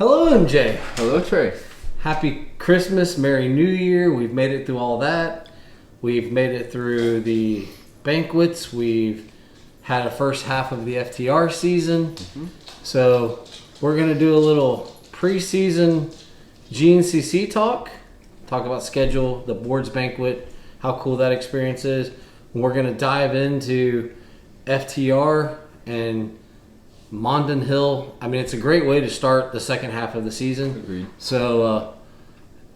Hello, MJ. Hello, Trey. Happy Christmas, Merry New Year. We've made it through all that. We've made it through the banquets. We've had a first half of the FTR season. So we're going to do a little preseason GNCC talk about schedule, the boards banquet, how cool that experience is. We're going to dive into FTR and Mondon Hill. I mean, it's a great way to start the second half of the season. Agreed. So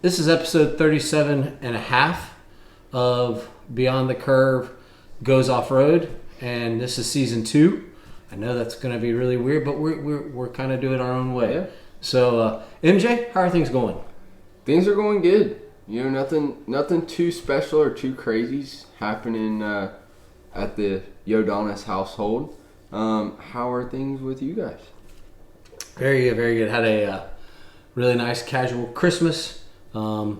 this is episode 37 and a half of Beyond the Curve Goes Off-Road, and this is season 2. I know that's going to be really weird, but we're kind of doing our own way. Yeah. So, MJ, how are things going? Things are going good. You know, nothing too special or too crazy happening at the Yodonis household. How are things with you guys? Very good, very good. Had a really nice casual Christmas. Went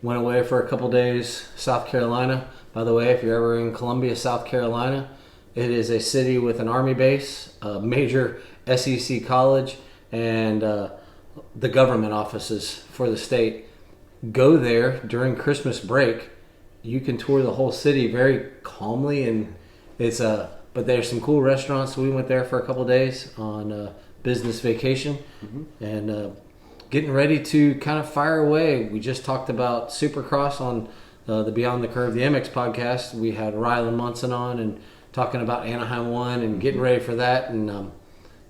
away for a couple days, South Carolina. By the way, if you're ever in Columbia, South Carolina, it is a city with an Army base, a major SEC college, and the government offices for the state. Go there during Christmas break. You can tour the whole city very calmly, and it's but there's some cool restaurants. So we went there for a couple days on business vacation, and getting ready to kind of fire away. We just talked about Supercross on the Beyond the Curve, the MX podcast. We had Rylan Munson on and talking about Anaheim 1 and getting ready for that. And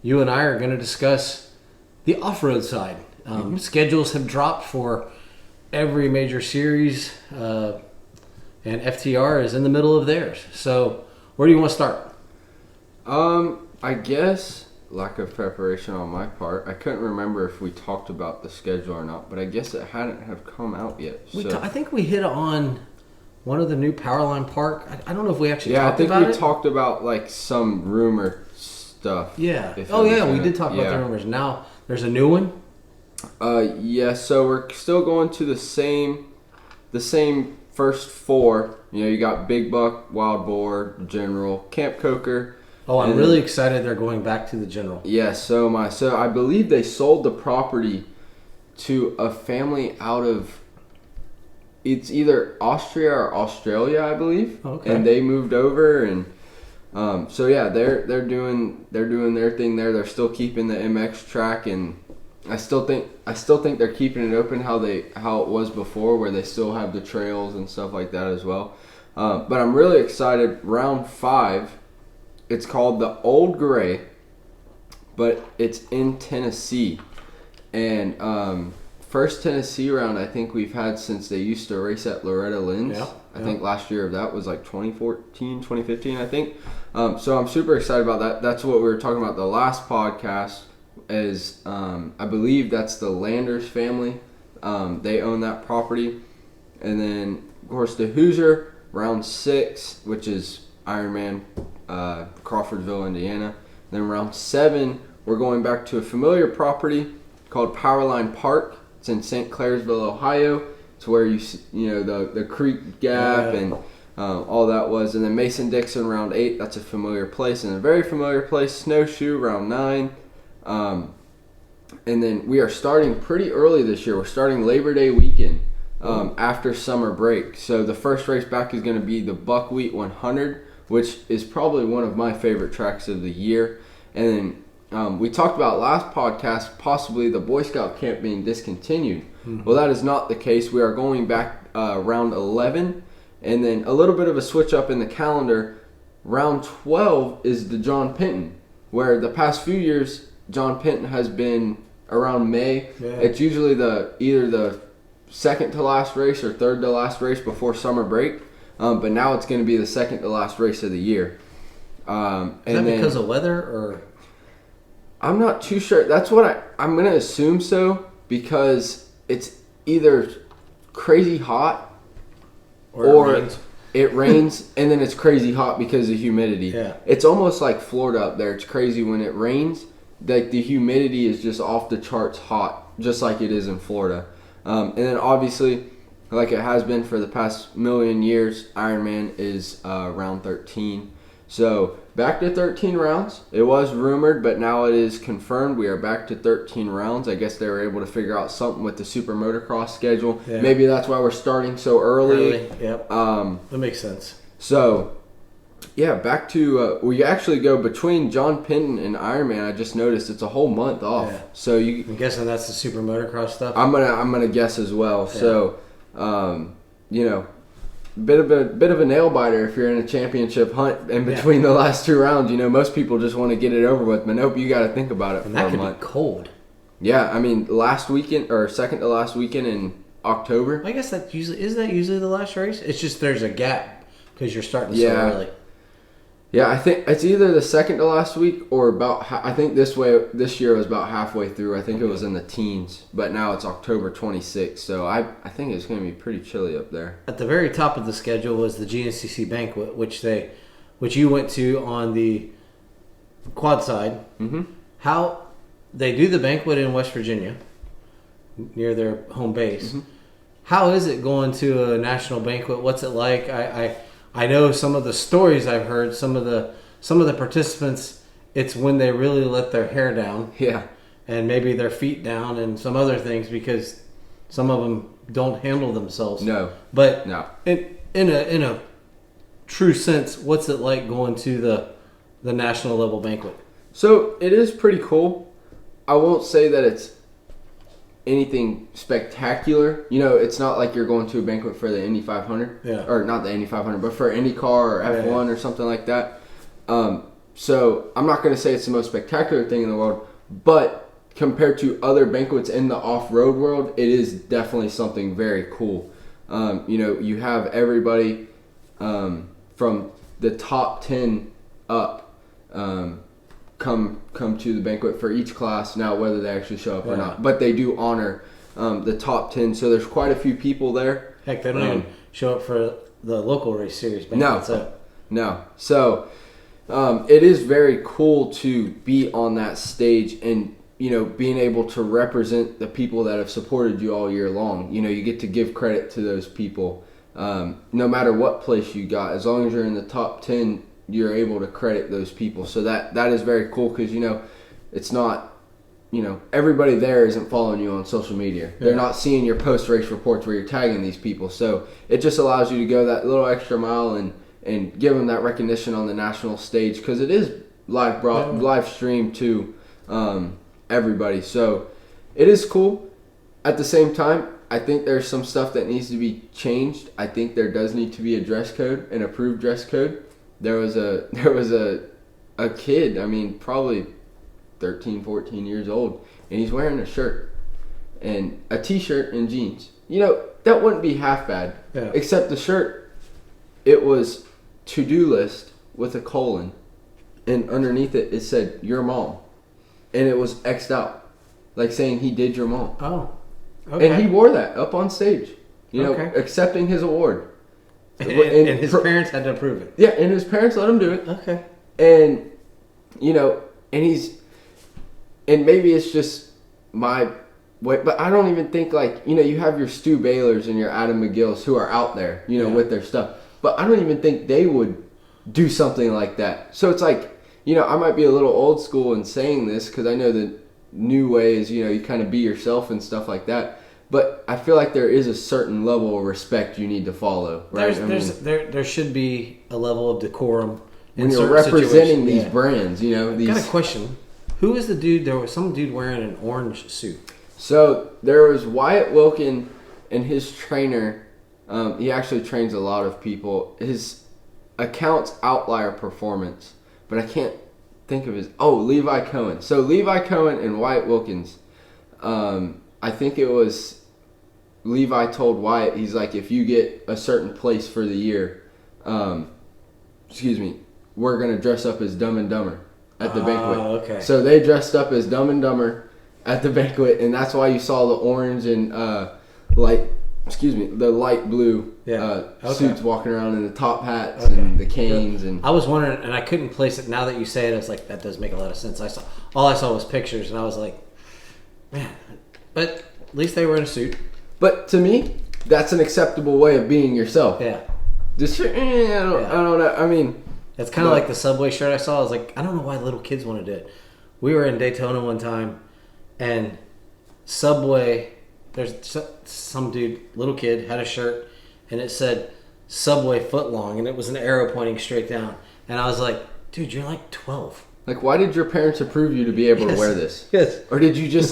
you and I are going to discuss the off-road side. Schedules have dropped for every major series, and FTR is in the middle of theirs. So where do you want to start? I guess lack of preparation on my part. I couldn't remember if we talked about the schedule or not, but I guess it hadn't have come out yet. I think we hit on one of the new Powerline Park. I don't know if we actually talked about it. Yeah, I think we talked about like some rumor stuff. Yeah. We did talk about the rumors. Now there's a new one. Yeah. So we're still going to the same first 4. You know, you got Big Buck, Wild Boar, General, Camp Coker. Oh, I'm really excited they're going back to the General. Yeah, so I believe they sold the property to a family out of, it's either Austria or Australia, I believe. Okay. And they moved over, and so yeah, they're doing their thing there. They're still keeping the MX track, and I still think they're keeping it open how it was before, where they still have the trails and stuff like that as well. But I'm really excited. Round 5. It's called the Old Gray, but it's in Tennessee. And first Tennessee round I think we've had since they used to race at Loretta Lynn's. Yeah. I think last year of that was like 2014, 2015, I think. So I'm super excited about that. That's what we were talking about the last podcast is I believe that's the Landers family. They own that property. And then, of course, the Hoosier, round 6, which is Ironman, Crawfordville, Indiana. Then round 7, we're going back to a familiar property called Powerline Park. It's in St. Clairsville, Ohio. It's where you know the creek gap and all that was. And then Mason-Dixon, round 8. That's a familiar place, and a very familiar place, Snowshoe, round 9. And then we are starting pretty early this year. We're starting Labor Day weekend after summer break. So the first race back is going to be the Buckwheat 100, which is probably one of my favorite tracks of the year. And then we talked about last podcast possibly the Boy Scout camp being discontinued. Well, that is not the case. We are going back round 11, and then a little bit of a switch up in the calendar. Round 12 is the John Penton, where the past few years John Penton has been around May. Yeah. It's usually either the second to last race or third to last race before summer break. But now it's going to be the second to last race of the year. Is that because of weather, or? I'm not too sure. That's what I'm going to assume so, because it's either crazy hot or it rains and then it's crazy hot because of humidity. Yeah. It's almost like Florida up there. It's crazy when it rains. Like the humidity is just off the charts hot, just like it is in Florida. And then obviously, like it has been for the past million years, Ironman is round 13. So back to 13 rounds. It was rumored, but now it is confirmed. We are back to 13 rounds. I guess they were able to figure out something with the super motocross schedule. Yeah. Maybe that's why we're starting so early. Yep. That makes sense. So, yeah, back to we actually go between John Penton and Ironman. I just noticed it's a whole month off. Yeah. So I'm guessing that's the super motocross stuff. I'm gonna guess as well. Yeah. So, you know, bit of a nail biter if you're in a championship hunt in between the last 2 rounds. You know, most people just want to get it over with, but nope, you got to think about it and for that a could month. be cold. Yeah, I mean, last weekend or second to last weekend in October. I guess that usually the last race. It's just there's a gap because you're starting so early. Yeah, I think it's either the second to last week or about. I think this year was about halfway through. I think it was in the teens, but now it's October 26th. So I think it's going to be pretty chilly up there. At the very top of the schedule was the GNCC banquet, which you went to on the quad side. Mm-hmm. How they do the banquet in West Virginia, near their home base. Mm-hmm. How is it going to a national banquet? What's it like? I know some of the stories I've heard. Some of the participants, it's when they really let their hair down. Yeah. And maybe their feet down and some other things because some of them don't handle themselves. No. But no. In a true sense, what's it like going to the national level banquet? So it is pretty cool. I won't say that it's anything spectacular. You know, it's not like you're going to a banquet for the Indy 500. Yeah. Or Or not the Indy 500, but for IndyCar or F1 or something like that. So I'm not going to say it's the most spectacular thing in the world, but compared to other banquets in the off-road world, it is definitely something very cool. You know, you have everybody from the top 10 up come to the banquet for each class. Now, whether they actually show up or not, but they do honor the top 10. So there's quite a few people there. Heck, they don't even show up for the local race series banquet. No. So it is very cool to be on that stage and, you know, being able to represent the people that have supported you all year long. You know, you get to give credit to those people. No matter what place you got, as long as you're in the top 10, you're able to credit those people. So that is very cool because, you know, it's not, you know, everybody there isn't following you on social media. Yeah. They're not seeing your post-race reports where you're tagging these people. So it just allows you to go that little extra mile and give them that recognition on the national stage because it is live streamed to everybody. So it is cool. At the same time, I think there's some stuff that needs to be changed. I think there does need to be a dress code, an approved dress code. There was a kid, I mean, probably 13, 14 years old, and he's wearing a shirt and a t-shirt and jeans. You know, that wouldn't be half bad. Yeah. Except the shirt, it was to-do list with a colon, and underneath it said your mom, and it was X'd out, like saying he did your mom. Oh, okay. And he wore that up on stage, you know, accepting his award. And his parents had to approve it. Yeah, and his parents let him do it. Okay. And, you know, and maybe it's just my way, but I don't even think, like, you know, you have your Stu Baylors and your Adam McGills who are out there, you know, with their stuff. But I don't even think they would do something like that. So it's like, you know, I might be a little old school in saying this because I know the new way is, you know, you kind of be yourself and stuff like that. But I feel like there is a certain level of respect you need to follow, right? There should be a level of decorum when you're representing these brands, you know. I got a question. Who is the dude? There was some dude wearing an orange suit. So there was Wyatt Wilkin and his trainer. He actually trains a lot of people. His account's Outlier Performance, but I can't think of his. Oh, Levi Cohen. So Levi Cohen and Wyatt Wilkins. I think it was Levi told Wyatt, he's like, if you get a certain place for the year, we're going to dress up as Dumb and Dumber at the banquet. Okay. So they dressed up as Dumb and Dumber at the banquet, and that's why you saw the orange and the light blue suits walking around in the top hats and the canes. And I was wondering, and I couldn't place it. Now that you say it, I was like, that does make a lot of sense. All I saw was pictures, and I was like, man. But at least they were in a suit. But to me, that's an acceptable way of being yourself. Yeah. I don't know. I mean, It's kind of like the Subway shirt I saw. I was like, I don't know why little kids wanted it. We were in Daytona one time, and Subway, there's some dude, little kid, had a shirt, and it said Subway footlong, and it was an arrow pointing straight down. And I was like, dude, you're like 12. Like, why did your parents approve you to be able to wear this? Yes. Or did you just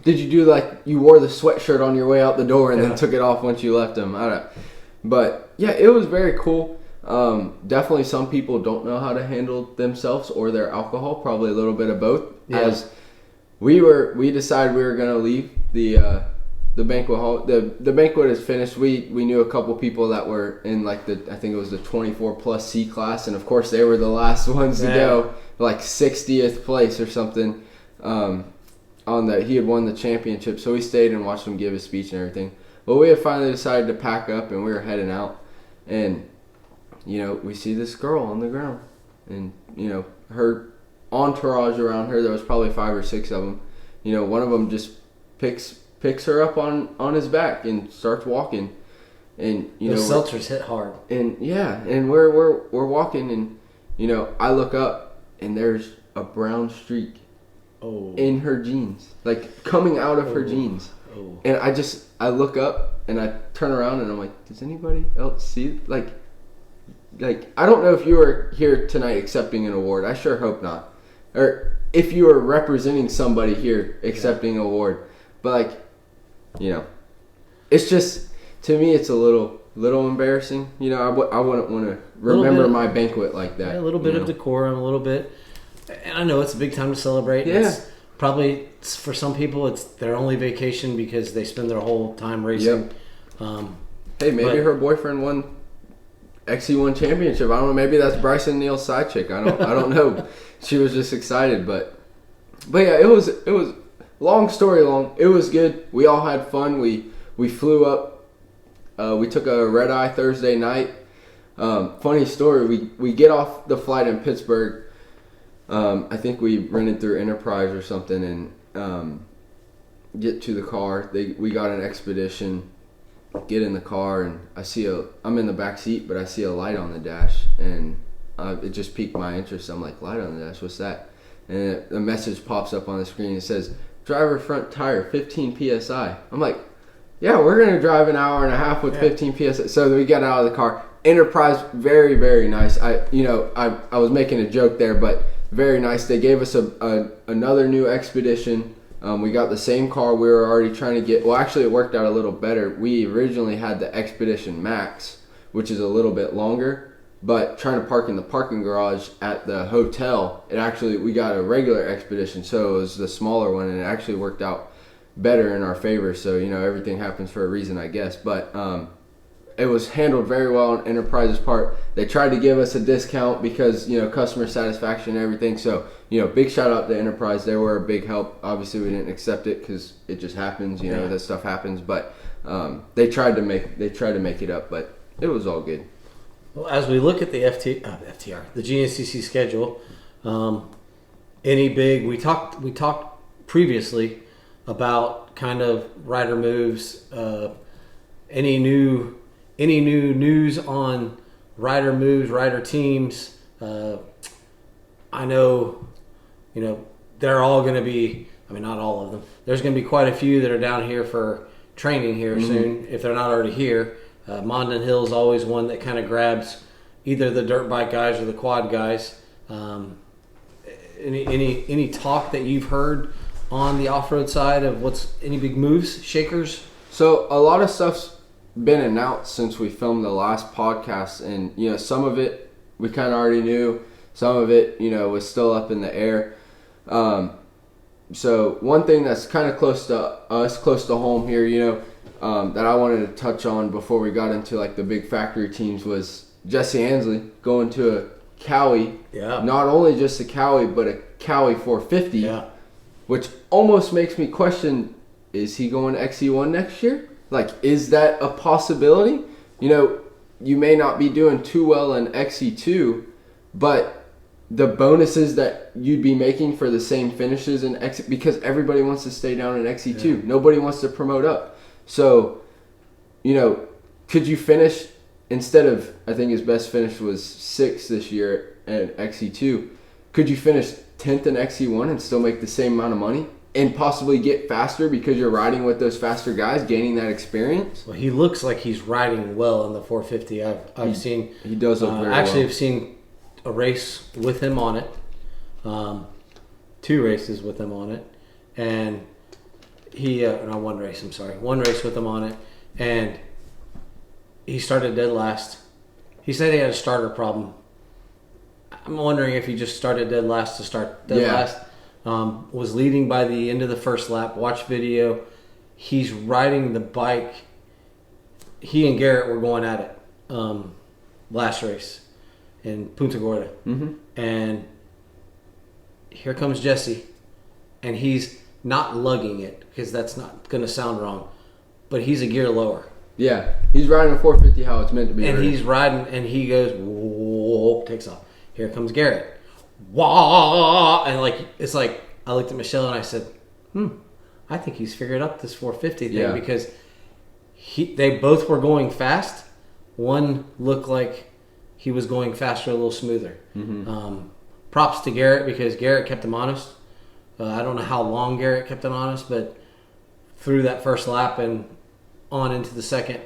did you do you wore the sweatshirt on your way out the door and then took it off once you left them? I don't know. But yeah, it was very cool. Definitely some people don't know how to handle themselves or their alcohol, probably a little bit of both. Yeah. As we decided we were going to leave the banquet hall. The banquet is finished. We knew a couple people that were in I think it was the 24 plus C class, and of course they were the last ones to go, 60th place or something. He had won the championship, so we stayed and watched him give his speech and everything. Well, we had finally decided to pack up, and we were heading out, and we see this girl on the ground, and her entourage around her. There was probably 5 or 6 of them. One of them just picks her up on his back and starts walking, and those seltzers hit hard. And and we're walking, and I look up, and there's a brown streak in her jeans, coming out of her jeans. And I look up and I turn around and I'm like, does anybody else see? I don't know if you were here tonight accepting an award. I sure hope not. Or if you were representing somebody here accepting an award. But it's just, to me, it's a little embarrassing. I wouldn't want to remember my banquet like that. Yeah, a little bit of decorum, a little bit. And I know it's a big time to celebrate. Yeah. It's probably, for some people, it's their only vacation because they spend their whole time racing. Yep. Hey, maybe her boyfriend won XC1 championship. I don't know. Maybe that's Bryson Neal's side chick. I don't know. She was just excited, but yeah, it was long story long. It was good. We all had fun. We flew up. We took a red eye Thursday night. Funny story. We get off the flight in Pittsburgh. I think we rented through Enterprise or something, and get to the car. We got an Expedition. Get in the car, and I'm in the back seat, but I see a light on the dash, and it just piqued my interest. I'm like, light on the dash, what's that? And a message pops up on the screen. It says, driver front tire, 15 PSI. I'm like, yeah, we're going to drive an hour and a half with 15 PSI. So we got out of the car. Enterprise, very, very nice. I was making a joke there, but very nice. They gave us another new Expedition. We got the same car we were already trying to get. Well, actually, it worked out a little better. We originally had the Expedition Max, which is a little bit longer, but trying to park in the parking garage at the hotel, we got a regular Expedition, so it was the smaller one, and it actually worked out better in our favor. So, everything happens for a reason, I guess. But it was handled very well on Enterprise's part. They tried to give us a discount because, customer satisfaction and everything. So, big shout out to Enterprise. They were a big help. Obviously, we didn't accept it because it just happens. That stuff happens. But they tried to make it up, but it was all good. Well, as we look at the the GNCC schedule, we talked previously about kind of rider moves, any new news on rider moves, rider teams. I know, they're all going to be, not all of them. There's going to be quite a few that are down here for training here soon, if they're not already here. Mondon Hill is always one that kind of grabs either the dirt bike guys or the quad guys. Any talk that you've heard on the off-road side of any big moves, shakers? So a lot of stuff's been announced since we filmed the last podcast, and some of it we kind of already knew, some of it was still up in the air. So one thing that's kind of close to us, close to home here, that I wanted to touch on before we got into the big factory teams was Jesse Ansley going to a Cowie. Yeah. Not only just a Cowie, but a Cowie 450. Yeah. Which almost makes me question, is he going XC1 next year? Is that a possibility? You may not be doing too well in XC2, but the bonuses that you'd be making for the same finishes in XC, because everybody wants to stay down in XC2. Yeah. Nobody wants to promote up. So, could you finish, instead of, I think his best finish was 6th this year in XC2. Could you finish 10th in XC1 and still make the same amount of money and possibly get faster because you're riding with those faster guys, gaining that experience? Well, he looks like he's riding well in the 450. I've seen. He does look very actually, well. I've seen a race with him on it. 2 races with him on it, and he one race with him on it, and he started dead last. He said he had a starter problem. I'm wondering if he just started dead last to start dead last. Was leading by the end of the first lap. Watch video. He's riding the bike. He and Garrett were going at it last race in Punta Gorda. Mm-hmm. And here comes Jesse. And he's not lugging it because that's not going to sound wrong. But he's a gear lower. Yeah, he's riding a 450 how it's meant to be. And he's riding, and he goes, whoa, takes off. Here comes Garrett. Wah! And it's like, I looked at Michelle and I said, I think he's figured out this 450 thing because they both were going fast. One looked like he was going faster, a little smoother. Mm-hmm. Props to Garrett because Garrett kept him honest. I don't know how long Garrett kept him honest, but through that first lap and on into the second.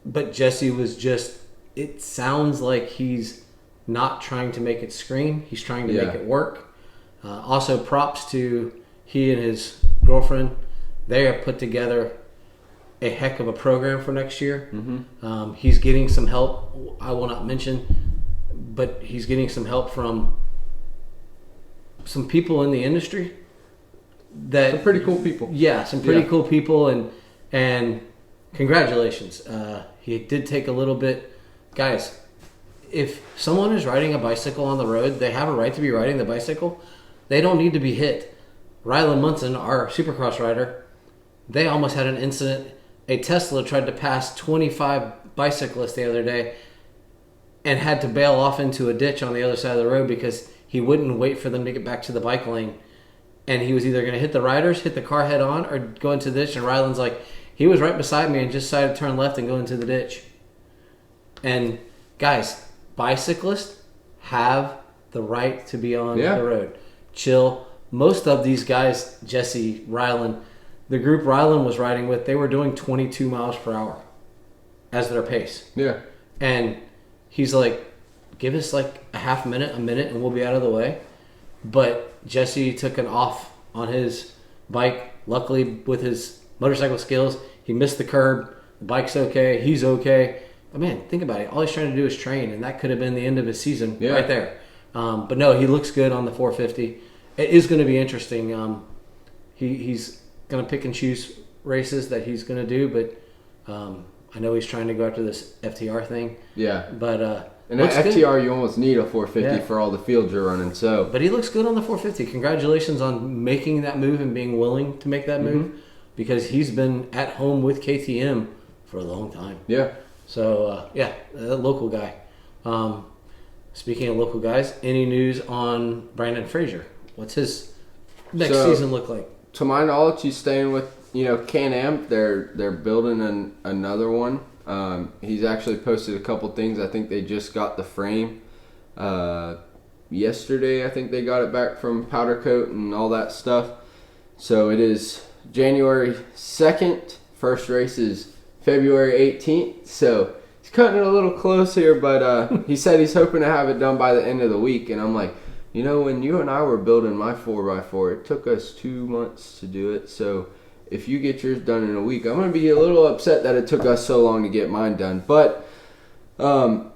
But Jesse was just, it sounds like he's not trying to make it scream. He's trying to make it work. Also, props to he and his girlfriend. They have put together a heck of a program for next year. Mm-hmm. He's getting some help. I will not mention, but he's getting some help from some people in the industry. Some pretty cool people. Yeah, some pretty cool people, and congratulations. He did take a little bit, guys. If someone is riding a bicycle on the road, they have a right to be riding the bicycle. They don't need to be hit. Rylan Munson, our Supercross rider, they almost had an incident. A Tesla tried to pass 25 bicyclists the other day and had to bail off into a ditch on the other side of the road because he wouldn't wait for them to get back to the bike lane. And he was either going to hit the riders, hit the car head on, or go into the ditch. And Rylan's like, he was right beside me and just decided to turn left and go into the ditch. And guys, bicyclists have the right to be on the road. Chill. Most of these guys, Jesse, Rylan, the group Rylan was riding with, they were doing 22 miles per hour as their pace. Yeah. And he's like, give us like a half minute, a minute, and we'll be out of the way. But Jesse took an off on his bike. Luckily, with his motorcycle skills, he missed the curb. The bike's okay. He's okay. But man, think about it. All he's trying to do is train, and that could have been the end of his season right there. But no, he looks good on the 450. It is going to be interesting. He's going to pick and choose races that he's going to do, but I know he's trying to go after this FTR thing. Yeah. But and at FTR, you almost need a 450 for all the fields you're running. So, but he looks good on the 450. Congratulations on making that move and being willing to make that move, because he's been at home with KTM for a long time. Yeah. So a local guy. Speaking of local guys, any news on Brandon Frazier? What's his next season look like? To my knowledge, he's staying with Can-Am. They're building another one. He's actually posted a couple things. I think they just got the frame yesterday. I think they got it back from Powder Coat and all that stuff. So it is January 2nd. First race is February 18th. So he's cutting it a little close here, but he said he's hoping to have it done by the end of the week. And I'm like, when you and I were building my 4x4, it took us 2 months to do it. So if you get yours done in a week, I'm going to be a little upset that it took us so long to get mine done. But, they're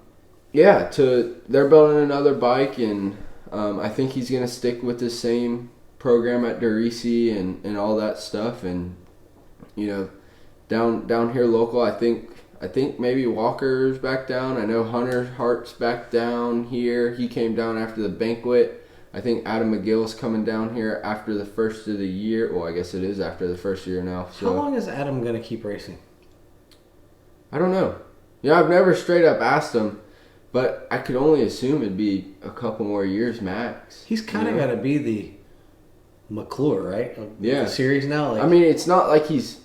building another bike, and I think he's going to stick with the same program at Derisi and all that stuff. And, down here local, I think maybe Walker's back down. I know Hunter Hart's back down here. He came down after the banquet. I think Adam McGill's coming down here after the first of the year. Well, I guess it is after the first year now. So. How long is Adam going to keep racing? I don't know. I've never straight up asked him, but I could only assume it'd be a couple more years max. He's kind of got to be the McClure, right? The series now. I mean, it's not like he's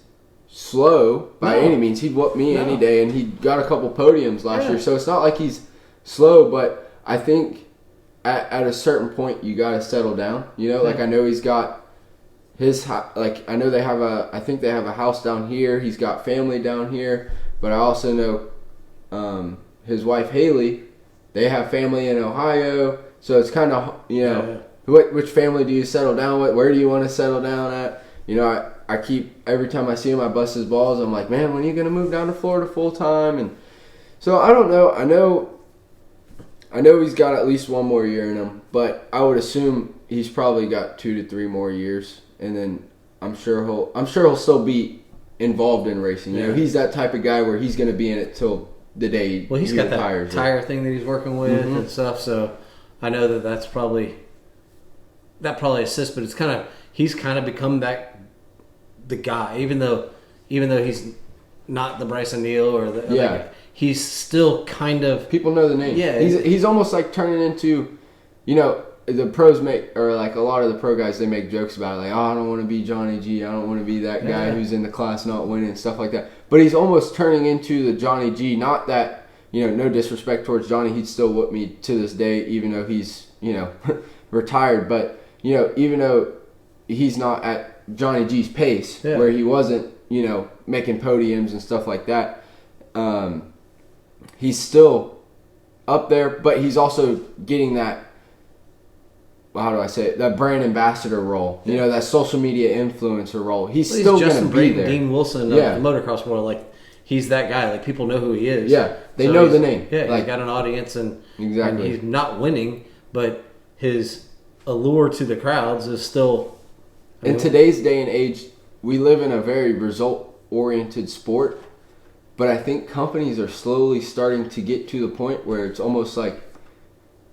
slow by any means. He'd whoop me any day, and he got a couple podiums last year, so it's not like he's slow, but I think at a certain point you got to settle down. You know, like I know he's got I know I think they have a house down here. He's got family down here, but I also know his wife Haley, they have family in Ohio. So it's kind of, you know, which family do you settle down with? Where do you want to settle down at? You know, I keep, every time I see him, I bust his balls. I'm like, man, when are you going to move down to Florida full time? And so I don't know. I know he's got at least one more year in him, but I would assume he's probably got 2 to 3 more years, and then I'm sure he'll still be involved in racing. You know, he's that type of guy where he's going to be in it till the day he's got that tire thing that he's working with and stuff. So I know that probably assists, but he's kind of become the guy, even though he's not the Bryson Neal or the other guy. He's still kind of... People know the name. Yeah. He's almost like turning into, you know, the pros make, or like a lot of the pro guys, they make jokes about it, like, oh, I don't want to be Johnny G. I don't want to be that guy who's in the class not winning and stuff like that. But he's almost turning into the Johnny G. Not that, you know, no disrespect towards Johnny. He'd still whip me to this day, even though he's, you know, retired. But, you know, even though he's not at Johnny G's pace, where he wasn't, you know, making podiums and stuff like that, he's still up there, but he's also getting that, how do I say it, that brand ambassador role, you know, that social media influencer role. He's still going to be there. Dean Wilson of the motocross world, like, he's that guy. Like, people know who he is. Yeah, they know the name. Yeah, like, he's got an audience, and he's not winning, but his allure to the crowds is still... In today's day and age, we live in a very result-oriented sport, but I think companies are slowly starting to get to the point where it's almost like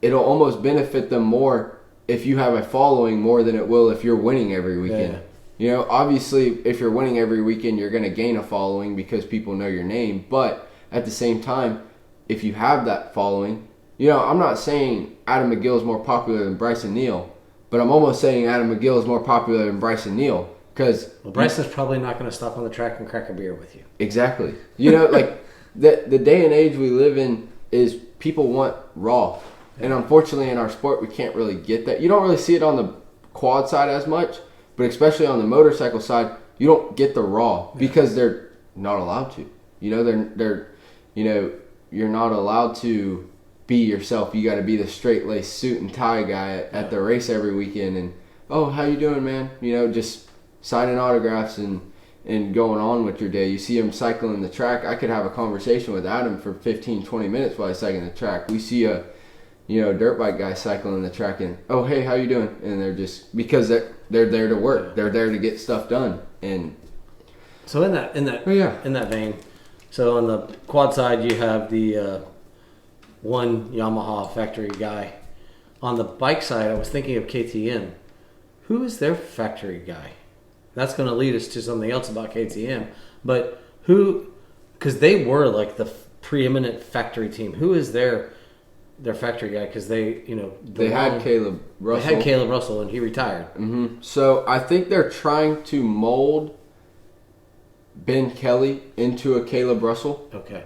it'll almost benefit them more if you have a following more than it will if you're winning every weekend. Yeah. You know, obviously, if you're winning every weekend, you're going to gain a following because people know your name. But at the same time, if you have that following, you know, I'm not saying Adam McGill is more popular than Bryson Neal, but I'm almost saying Adam McGill is more popular than Bryson Neal. Because Bryson's probably not going to stop on the track and crack a beer with you. Exactly. You know, like the day and age we live in is people want raw. And unfortunately in our sport we can't really get that. You don't really see it on the quad side as much, but especially on the motorcycle side, you don't get the raw because they're not allowed to. You know, they're you know, you're not allowed to be yourself. You got to be the straight-laced suit and tie guy at the race every weekend and, oh, how you doing, man? You know, just signing autographs and going on with your day. You see him cycling the track. I could have a conversation with Adam for 15, 20 minutes while he's cycling the track. We see a, you know, dirt bike guy cycling the track and, oh, hey, how you doing? And they're just, because they're there to work. They're there to get stuff done. And so in that vein, so on the quad side you have the one Yamaha factory guy. On the bike side, I was thinking of KTM. Who is their factory guy? That's going to lead us to something else about KTM. But who, because they were like the preeminent factory team. Who is their factory guy? Because they, you know, they had Caleb Russell. They had Caleb Russell, and he retired. Mm-hmm. So I think they're trying to mold Ben Kelly into a Caleb Russell. Okay.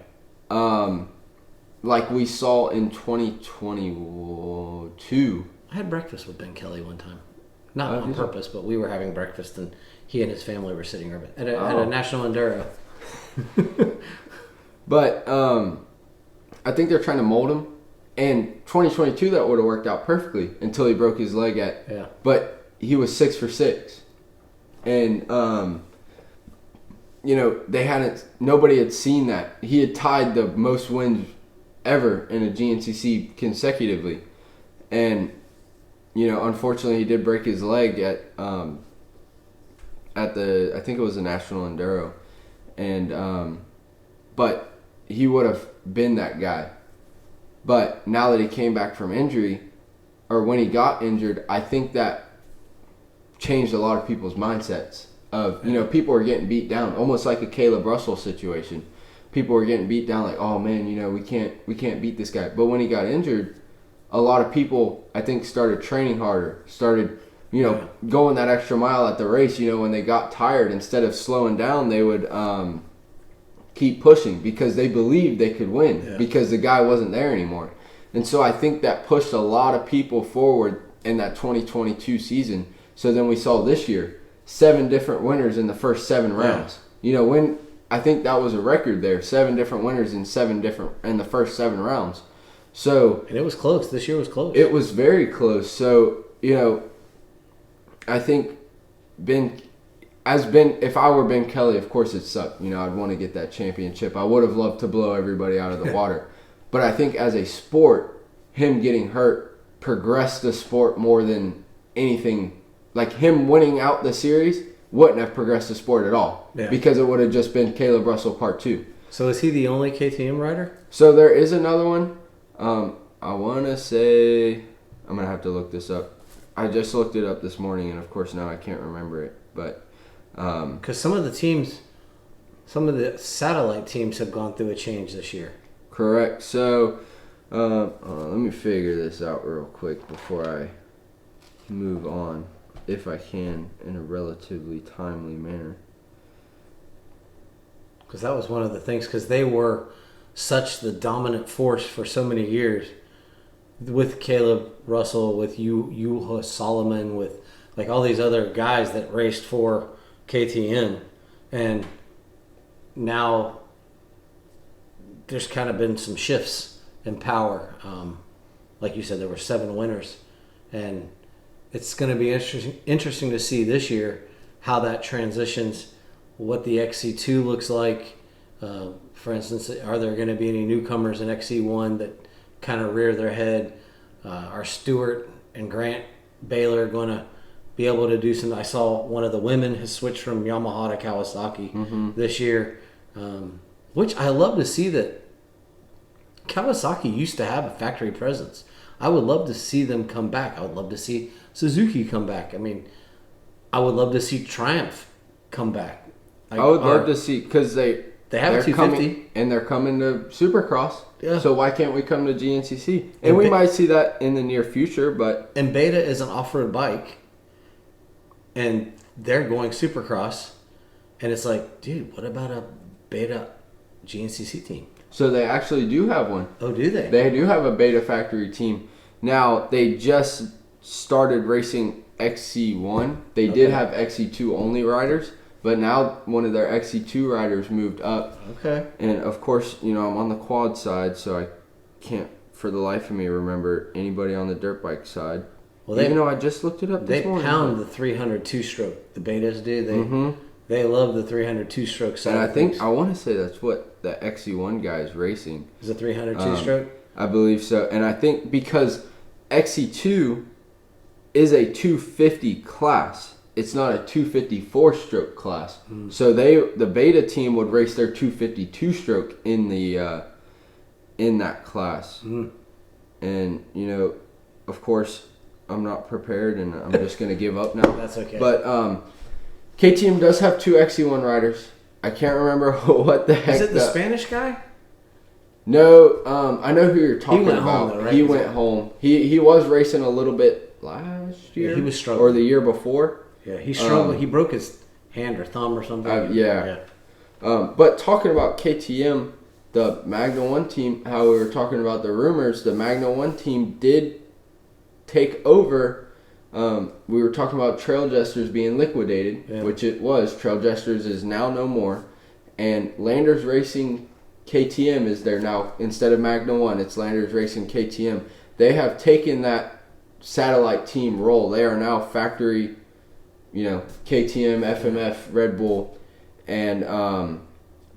Like we saw in 2022. I had breakfast with Ben Kelly one time. Not on purpose, but we were having breakfast, and he and his family were sitting at a national enduro. But I think they're trying to mold him. And 2022, that would have worked out perfectly until he broke his leg But he was 6 for 6. And, you know, nobody had seen that. He had tied the most wins ever in a GNCC consecutively. And, you know, unfortunately, he did break his leg at the, I think it was the National Enduro. And, but he would have been that guy. But now that he came back from injury, or when he got injured, I think that changed a lot of people's mindsets of, you know, people were getting beat down, almost like a Caleb Russell situation. People were getting beat down like, oh man, you know, we can't beat this guy. But when he got injured, a lot of people, I think, started training harder, started, you know, going that extra mile at the race. You know, when they got tired, instead of slowing down, they would keep pushing because they believed they could win because the guy wasn't there anymore. And so I think that pushed a lot of people forward in that 2022 season. So then we saw this year 7 different winners in the first 7 rounds. When I think that was a record there, 7 different winners in the first 7 rounds. So and it was close. This year was close. It was very close. So I think if I were Ben Kelly, of course it sucked. I'd want to get that championship. I would have loved to blow everybody out of the water. But I think as a sport, him getting hurt progressed the sport more than anything. Like him winning out the series wouldn't have progressed the sport at all. Yeah. Because it would have just been Caleb Russell Part 2. So is he the only KTM rider? So there is another one. I want to say, I'm going to have to look this up. I just looked it up this morning, and of course now I can't remember it. But because some of the satellite teams have gone through a change this year. Correct. So let me figure this out real quick before I move on, if I can, in a relatively timely manner. Because that was one of the things, because they were such the dominant force for so many years with Caleb Russell, with Juha Solomon, with like all these other guys that raced for KTM. And now there's kind of been some shifts in power. Like you said, there were 7 winners. And it's going to be interesting to see this year how that transitions, what the XC2 looks like. For instance, are there going to be any newcomers in XC1 that kind of rear their head? Are Stewart and Grant Baylor going to be able to do some? I saw one of the women has switched from Yamaha to Kawasaki this year, which I love to see that Kawasaki used to have a factory presence. I would love to see them come back. I would love to see Suzuki come back. I mean, I would love to see Triumph come back. I would love to see, because they have a 250. And they're coming to Supercross. Yeah. So why can't we come to GNCC? And we might see that in the near future, but... And Beta is an off-road bike, and they're going Supercross, and it's like, dude, what about a Beta GNCC team? So they actually do have one. Oh, do they? They do have a Beta factory team. Now, they just started racing XC1. They did have XC2 only riders. But now one of their XC2 riders moved up. Okay. And, of course, I'm on the quad side, so I can't, for the life of me, remember anybody on the dirt bike side. Well, even though I just looked it up this morning. They pound the 300 two-stroke. The Betas do. They love the 300 two-stroke side. And I want to say that's what the XC1 guy is racing. Is it 300 two-stroke? I believe so. And I think because XC2 is a 250 class. It's not a 254-stroke class. So the Beta team would race their 252-stroke in that class. And, of course, I'm not prepared, and I'm just going to give up now. That's okay. But KTM does have 2 XC1 riders. I can't remember what the heck. Is it the Spanish guy? No, I know who you're talking about. Home, though, right? He went home. He was racing a little bit last year. Yeah, he was struggling. Or the year before. Yeah, he struggled. He broke his hand or thumb or something. Yeah. But talking about KTM, the Magna 1 team, how we were talking about the rumors, the Magna 1 team did take over. We were talking about Trail Jesters being liquidated, which it was. Trail Jesters is now no more. And Landers Racing KTM is there now. Instead of Magna 1, it's Landers Racing KTM. They have taken that satellite team role. They are now factory, KTM, FMF, Red Bull. And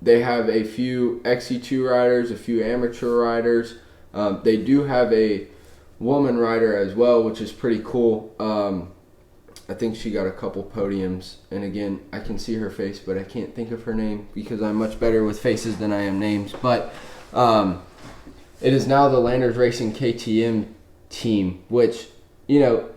they have a few XC2 riders, a few amateur riders. They do have a woman rider as well, which is pretty cool. I think she got a couple podiums. And again, I can see her face, but I can't think of her name because I'm much better with faces than I am names. But it is now the Landers Racing KTM team, which, do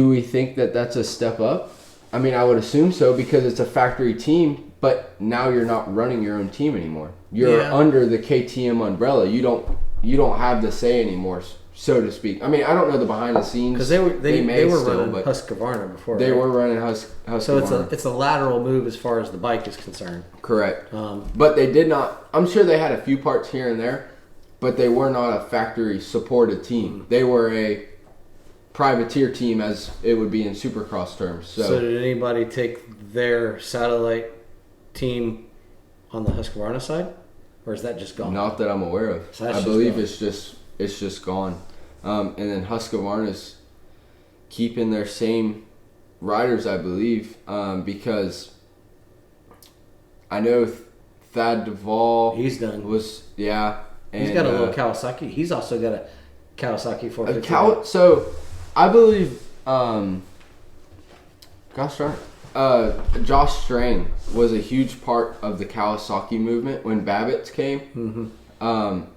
we think that that's a step up? I mean, I would assume so because it's a factory team, but now you're not running your own team anymore. You're under the KTM umbrella. You don't have the say anymore, so to speak. I mean, I don't know the behind the scenes. Because they were running Husqvarna before. They were running Husqvarna. So it's a lateral move as far as the bike is concerned. Correct. But they did not. I'm sure they had a few parts here and there, but they were not a factory supported team. They were a privateer team, as it would be in Supercross terms. So did anybody take their satellite team on the Husqvarna side, or is that just gone? Not that I'm aware of. So I believe it's just gone. And then Husqvarna's keeping their same riders, I believe, because I know Thad Duvall. He's done. And he's got a little Kawasaki. He's also got a Kawasaki 450. So I believe, Josh Strang was a huge part of the Kawasaki movement when Babbitt's came.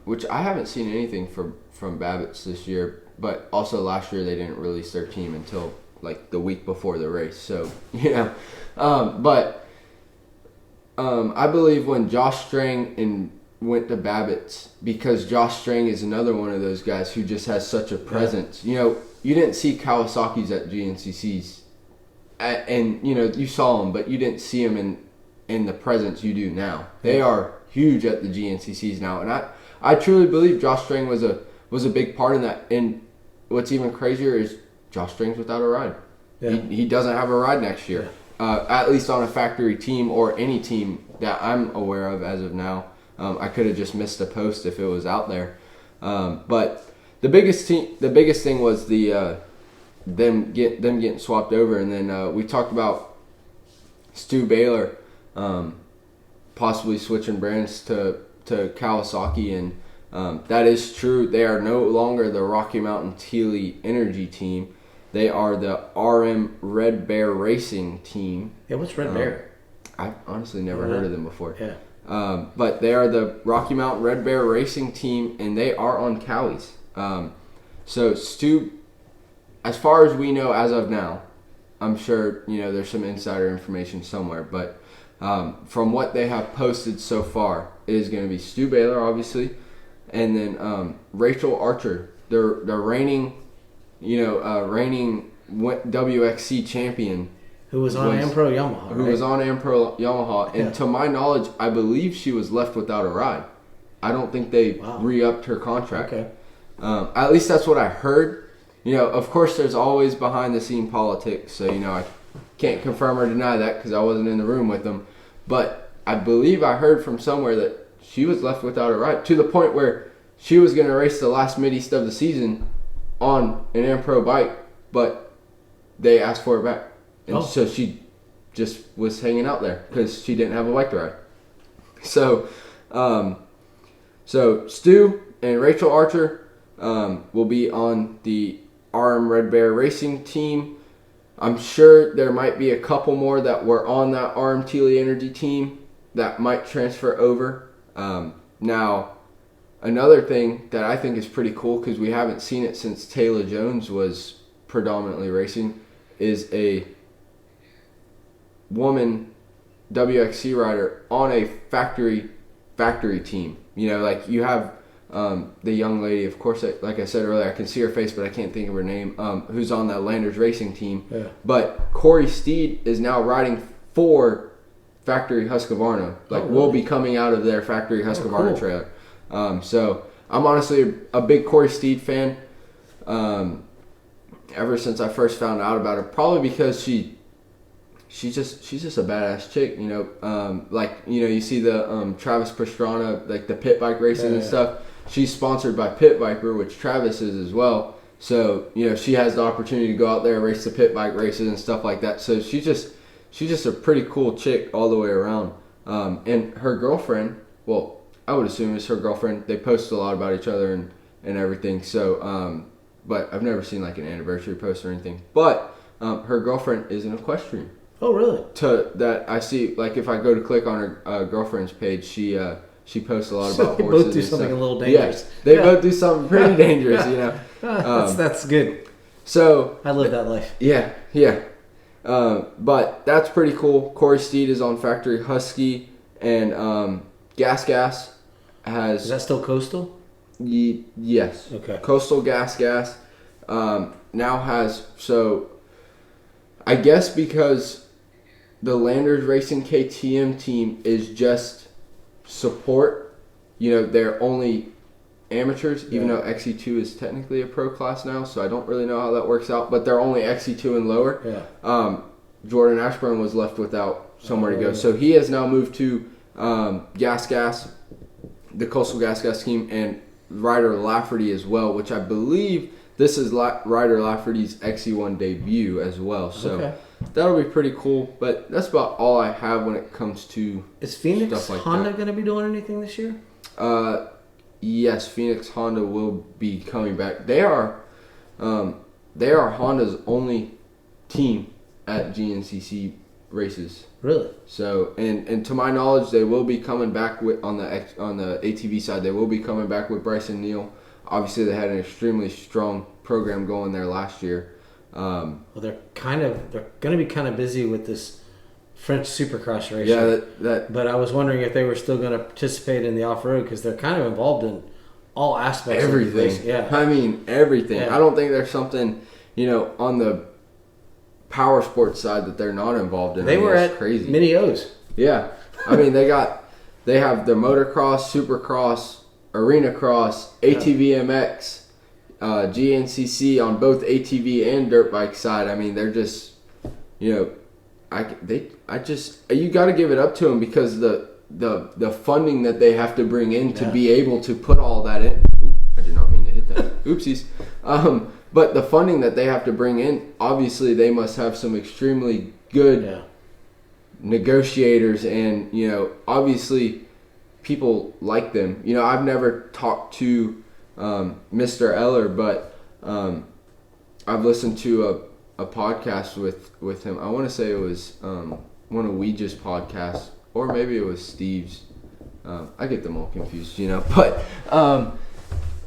Which I haven't seen anything from Babbitt's this year, but also last year they didn't release their team until like the week before the race. So I believe when Josh Strang went to Babbitt's, because Josh Strang is another one of those guys who just has such a presence. You didn't see Kawasaki's at GNCC's, and you saw them, but you didn't see them in the presence you do now. They are huge at the GNCC's now, and I truly believe Josh Strang was a big part in that. And what's even crazier is Josh Strang's without a ride. Yeah. He doesn't have a ride next year, at least on a factory team or any team that I'm aware of as of now. I could have just missed a post if it was out there, but the biggest thing was them getting swapped over, and then we talked about Stu Baylor possibly switching brands to Kawasaki, and that is true. They are no longer the Rocky Mountain Teely Energy team. They are the RM Red Bear Racing team. Yeah, what's Red Bear? I've honestly never heard of them before. Yeah. But they are the Rocky Mountain Red Bear Racing team, and they are on Cowie's. So Stu, as far as we know as of now, I'm sure there's some insider information somewhere, but from what they have posted so far, it is going to be Stu Baylor, obviously, and then Rachel Archer, the reigning WXC champion. Who was on Ampro Yamaha, Who was on Ampro Yamaha. And to my knowledge, I believe she was left without a ride. I don't think they re-upped her contract. Okay. At least that's what I heard. Of course, there's always behind-the-scene politics, so, I can't confirm or deny that because I wasn't in the room with them. But I believe I heard from somewhere that she was left without a ride, to the point where she was going to race the last Mid-East of the season on an Ampro bike, but they asked for her back. And so she just was hanging out there because she didn't have a bike to ride. So Stu and Rachel Archer will be on the RM Red Bear Racing team. I'm sure there might be a couple more that were on that RM Teely Energy team that might transfer over. Now, another thing that I think is pretty cool, because we haven't seen it since Taylor Jones was predominantly racing, is a woman WXC rider on a factory team. Like you have the young lady, of course, like I said earlier, I can see her face, but I can't think of her name, who's on that Landers Racing team. Yeah. But Corey Steed is now riding for Factory Husqvarna. Will be coming out of their Factory Husqvarna trailer. So I'm honestly a big Corey Steed fan. Ever since I first found out about her, probably because she's just a badass chick, you see the Travis Pastrana, like the pit bike races and stuff. She's sponsored by Pit Viper, which Travis is as well. So she has the opportunity to go out there and race the pit bike races and stuff like that. So she's just a pretty cool chick all the way around. And her girlfriend, well, I would assume it's her girlfriend. They post a lot about each other and everything. So, but I've never seen like an anniversary post or anything. But her girlfriend is an equestrian. Oh, really? That I see, like if I go to click on her girlfriend's page, she posts a lot about horses. They both do something a little dangerous. Yeah, they both do something pretty dangerous, That's good. So I live that life. Yeah. But that's pretty cool. Corey Steed is on Factory Husky, and Gas has. Is that still Coastal? Yes. Okay. Coastal Gas now has, so I guess because the Landers Racing KTM team is just support, they're only amateurs, even though XC2 is technically a pro class now, so I don't really know how that works out, but they're only XC2 and lower. Yeah. Jordan Ashburn was left without somewhere to go. So he has now moved to Gas, the Coastal Gas team, and Ryder Lafferty as well, which I believe this is Ryder Lafferty's XC1 debut as well. So that'll be pretty cool, but that's about all I have when it comes to Is Phoenix stuff like Honda going to be doing anything this year? Yes, Phoenix Honda will be coming back. They are Honda's only team at GNCC races. Really? So, and to my knowledge, they will be coming back with on the ATV side. They will be coming back with Bryson Neal. Obviously, they had an extremely strong program going there last year. Well, they're going to be kind of busy with this French Supercross race. Yeah, but I was wondering if they were still going to participate in the off-road because they're kind of involved in all aspects everything. Of the race. Yeah. I mean, everything. Yeah. I don't think there's something, on the power sports side that they're not involved in. They were at crazy. Mini O's. Yeah. I mean, they have the motocross, supercross, arena cross, ATV GNCC on both ATV and dirt bike side. I mean, they're just, you got to give it up to them because the funding that they have to bring in to be able to put all that in. Ooh, I did not mean to hit that. Oopsies. But the funding that they have to bring in, obviously they must have some extremely good negotiators, and obviously people like them. I've never talked to Mr. Eller, but I've listened to a podcast with him. I want to say it was one of Ouija's podcasts, or maybe it was Steve's. I get them all confused, But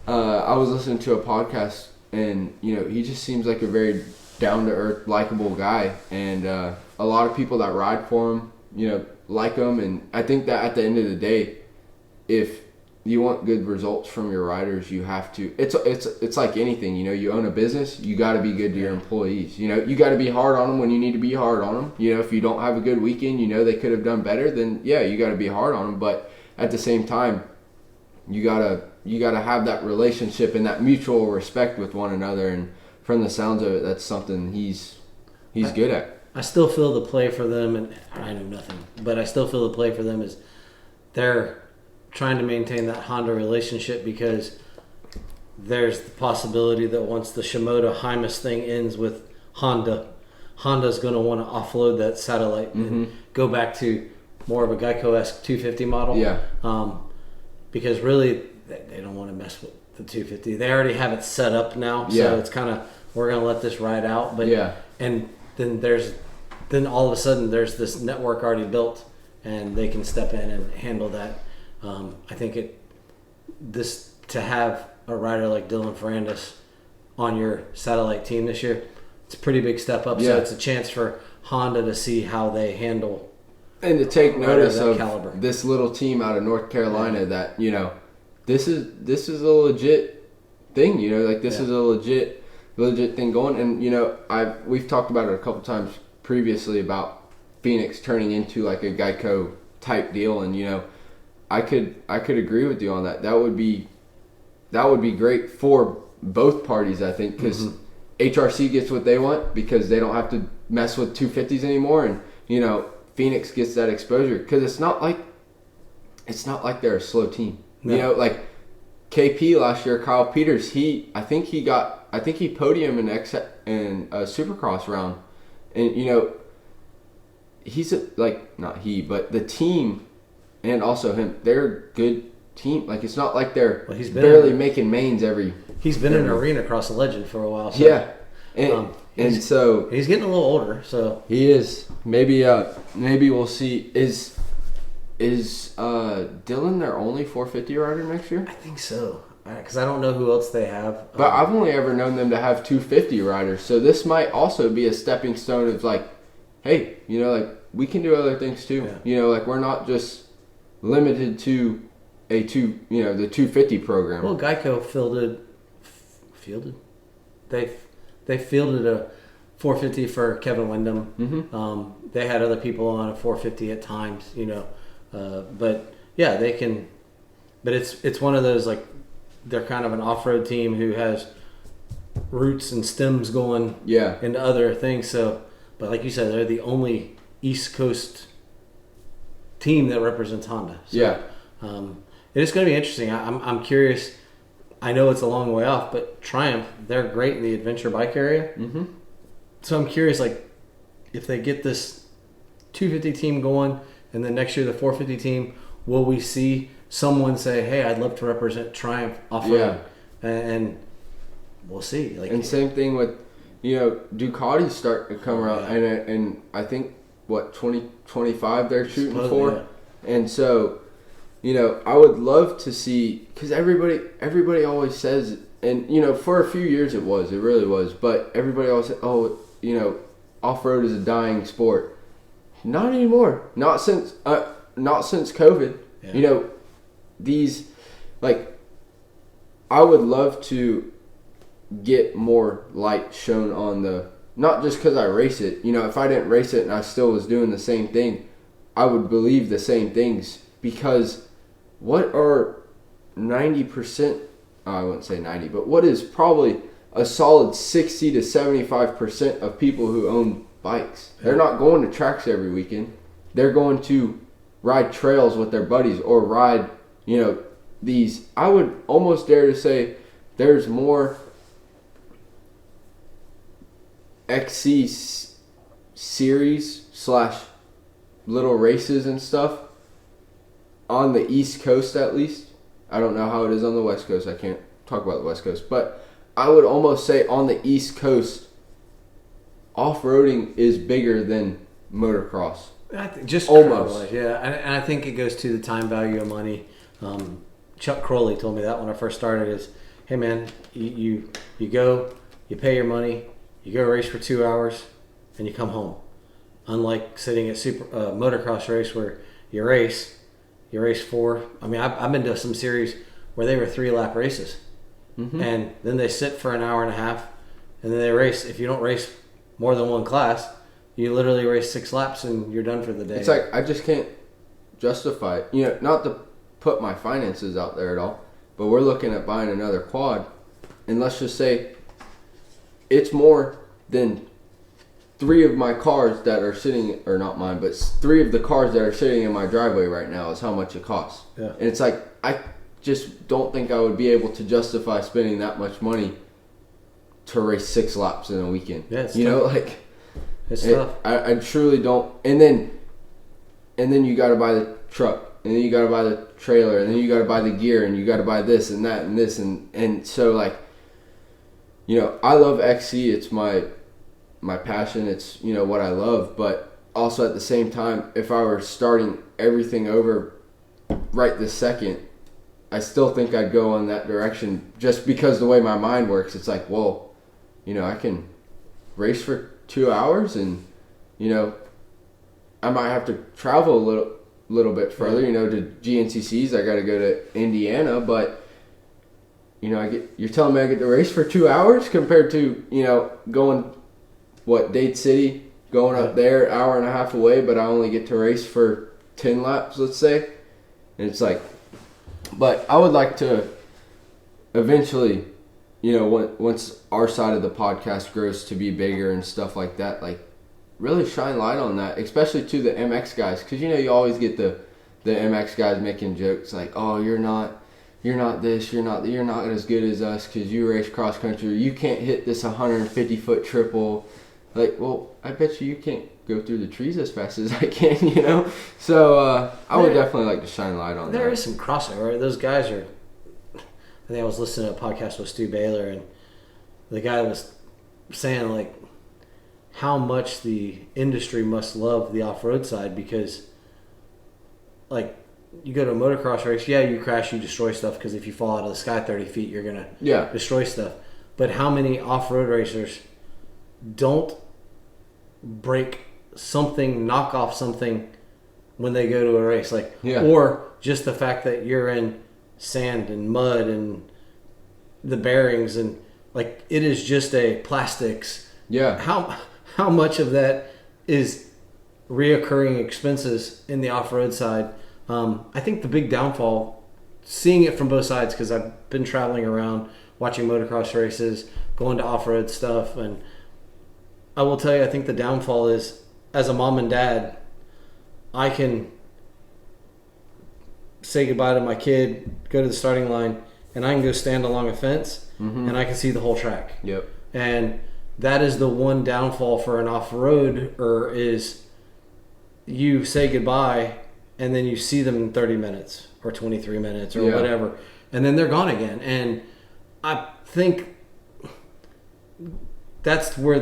I was listening to a podcast, and he just seems like a very down-to-earth, likable guy, and a lot of people that ride for him, like him. And I think that at the end of the day, if you want good results from your riders, you have to. It's like anything, you own a business, you got to be good to your employees. You got to be hard on them when you need to be hard on them. If you don't have a good weekend, they could have done better, then you got to be hard on them. But at the same time, you gotta have that relationship and that mutual respect with one another. And from the sounds of it, that's something he's good at. I still feel the play for them, and I know nothing, but I still feel the play for them is they're trying to maintain that Honda relationship because there's the possibility that once the Shimoda Hymus thing ends with Honda's going to want to offload that satellite and go back to more of a Geico-esque 250 model. Yeah. Because really, they don't want to mess with the 250. They already have it set up now, so it's kind of, we're going to let this ride out. But and then all of a sudden there's this network already built, and they can step in and handle that. I think to have a rider like Dylan Ferrandis on your satellite team this year, it's a pretty big step up. So it's a chance for Honda to see how they handle and to take notice of caliber. This little team out of North Carolina that this is a legit thing. This is a legit thing going. And we've talked about it a couple times previously about Phoenix turning into like a Geico type deal, and I could agree with you on that. That would be great for both parties, I think, because HRC gets what they want because they don't have to mess with 250s anymore, and Phoenix gets that exposure because it's not like they're a slow team. No. Like KP last year, Kyle Peters, I think he podiumed in a Supercross round, and he's but the team. And also him, they're a good team. Like, it's not like they're barely making mains every... He's been an arena cross legend for a while. So, yeah. And so... He's getting a little older, so... He is. Maybe we'll see. Is Dylan their only 450 rider next year? I think so. Because I don't know who else they have. But I've only ever known them to have 250 riders. So this might also be a stepping stone of like, hey, we can do other things too. Yeah. We're not just... limited to the 250 program. Well, Geico fielded. They fielded a 450 for Kevin Windham. They had other people on a 450 at times, but yeah, they can. But it's one of those like they're kind of an off-road team who has roots and stems going into other things. So, but like you said, they're the only East Coast team that represents Honda. So, it's going to be interesting. I'm curious. I know it's a long way off, but Triumph, they're great in the adventure bike area. Mm-hmm. So I'm curious, like, if they get this 250 team going, and then next year the 450 team, will we see someone say, "Hey, I'd love to represent Triumph off-road," and we'll see. Like, and same thing with, Ducati's starting to come around, and I think 2025 they're shooting for, and so, I would love to see, because everybody always says, and for a few years it really was, but everybody always said, off-road is a dying sport. Not anymore. Not since COVID. Yeah. These, like, I would love to get more light shown on the, not just because I race it. If I didn't race it and I still was doing the same thing, I would believe the same things, because what are 90%, I wouldn't say 90, but what is probably a solid 60 to 75% of people who own bikes? They're not going to tracks every weekend. They're going to ride trails with their buddies or ride, these. I would almost dare to say there's more XC series / little races and stuff on the East Coast, at least. I don't know how it is on the West Coast. I can't talk about the West Coast, but I would almost say on the East Coast, off-roading is bigger than motocross. Just almost, and I think it goes to the time value of money. Chuck Crowley told me that when I first started is, hey man, you go, you pay your money, you go race for 2 hours, and you come home. Unlike sitting at motocross race where you race 4. I mean, I've been to some series where they were 3-lap races. Mm-hmm. And then they sit for an hour and a half, and then they race. If you don't race more than one class, you literally race 6 laps and you're done for the day. It's like, I just can't justify it. Not to put my finances out there at all, but we're looking at buying another quad, and let's just say it's more than 3 of my cars that are sitting, or not mine, but 3 of the cars that are sitting in my driveway right now is how much it costs. Yeah. And it's like, I just don't think I would be able to justify spending that much money to race 6 laps in a weekend. Yeah, it's tough. It's tough. I truly don't. And then you got to buy the truck, and then you got to buy the trailer, and then you got to buy the gear, and you got to buy this and that and this, and so, like, I love XC. It's my passion. It's what I love, but also at the same time, if I were starting everything over right this second, I still think I'd go in that direction, just because the way my mind works. It's like, well, I can race for 2 hours, and I might have to travel a little bit further, to GNCCs. I got to go to Indiana, but you're telling me I get to race for 2 hours compared to going Dade City, going up there, hour and a half away, but I only get to race for 10 laps, let's say. And it's like, but I would like to eventually, once our side of the podcast grows to be bigger and stuff like that, like, really shine light on that, especially to the MX guys, because you always get the MX guys making jokes like, oh, you're not this, you're not as good as us because you race cross country, you can't hit this 150-foot triple. Like, well, I bet you can't go through the trees as fast as I can, So I would definitely like to shine light on that. There is some crossover, right? Those guys are. I think I was listening to a podcast with Stu Baylor, and the guy was saying, like, how much the industry must love the off-road side, because, like, you go to a motocross race, you crash, you destroy stuff, because if you fall out of the sky 30 feet, you're going to destroy stuff. But how many off-road racers don't break something, knock off something when they go to a race? Like, or just the fact that you're in sand and mud and the bearings, and, like, it is just a plastics. Yeah. How much of that is reoccurring expenses in the off-road side? I think the big downfall seeing it from both sides because I've been traveling around, watching motocross races, going to off-road stuff, and I will tell you, I think the downfall is, as a mom and dad, I can say goodbye to my kid, go to the starting line, and I can go stand along a fence, and I can see the whole track. Yep. And that is the one downfall for an off-roader is you say goodbye, and then you see them in 30 minutes or 23 minutes or whatever, and then they're gone again. And I think that's where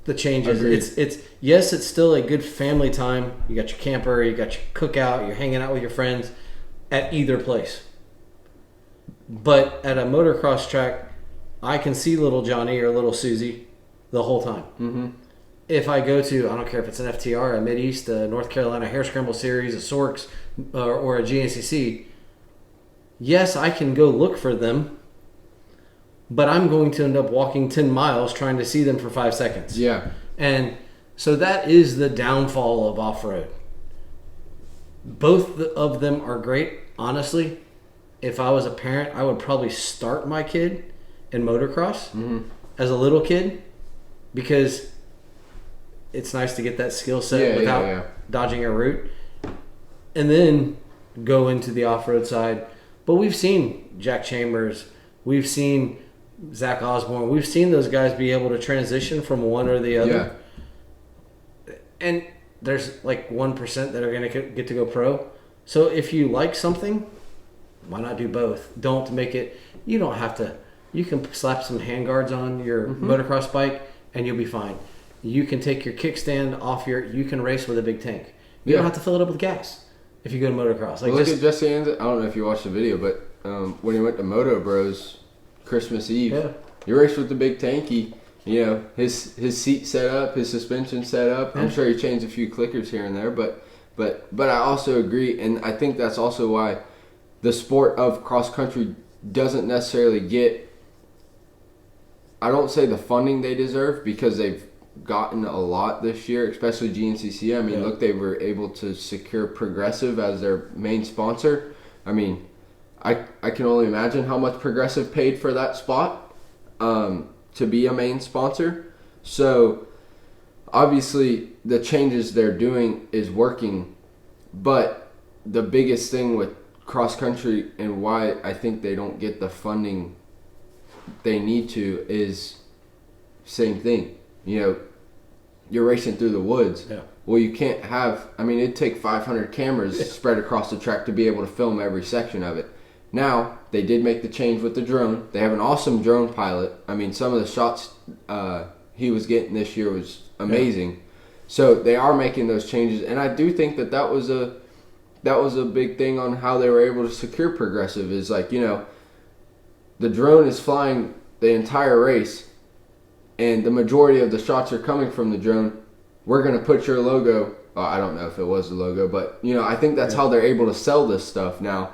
the change is. It's yes, it's still a good family time. You got your camper, you got your cookout, you're hanging out with your friends at either place. But at a motocross track, I can see little Johnny or little Susie the whole time. Mm-hmm. If I go to, I don't care if it's an FTR, a Mid-East, a North Carolina Hare Scramble Series, a Sorks, or a GNCC, yes, I can go look for them, but I'm going to end up walking 10 miles trying to see them for 5 seconds. Yeah. And so that is the downfall of off-road. Both of them are great. Honestly, if I was a parent, I would probably start my kid in motocross as a little kid because it's nice to get that skill set without dodging a route, and then go into the off-road side. But we've seen Jack Chambers, we've seen Zach Osborne, we've seen those guys be able to transition from one or the other. Yeah. And there's like 1% that are going to get to go pro. So if you like something, why not do both? Don't make it, you don't have to, you can slap some handguards on your motocross bike and you'll be fine. You can take your kickstand off you can race with a big tank. You don't have to fill it up with gas if you go to motocross. Like, look at Jesse Anderson. I don't know if you watched the video, but when he went to Moto Bros Christmas Eve, he raced with the big tanky. You know, his seat set up, his suspension set up. I'm sure he changed a few clickers here and there, but I also agree, and I think that's also why the sport of cross country doesn't necessarily get, I don't say the funding they deserve, because they've gotten a lot this year, especially GNCC. I mean, look, they were able to secure Progressive as their main sponsor. I mean, I can only imagine how much Progressive paid for that spot to be a main sponsor. So obviously the changes they're doing is working, but the biggest thing with cross country and why I think they don't get the funding they need to is same thing. You know, you're racing through the woods. Yeah. Well, you can't have, I mean, it'd take 500 cameras spread across the track to be able to film every section of it. Now, they did make the change with the drone. They have an awesome drone pilot. I mean, some of the shots he was getting this year was amazing. Yeah. So they are making those changes, and I do think that was a big thing on how they were able to secure Progressive. Is like, you know, the drone is flying the entire race, and the majority of the shots are coming from the drone. We're going to put your logo. I don't know if it was the logo, but, you know, I think that's how they're able to sell this stuff now.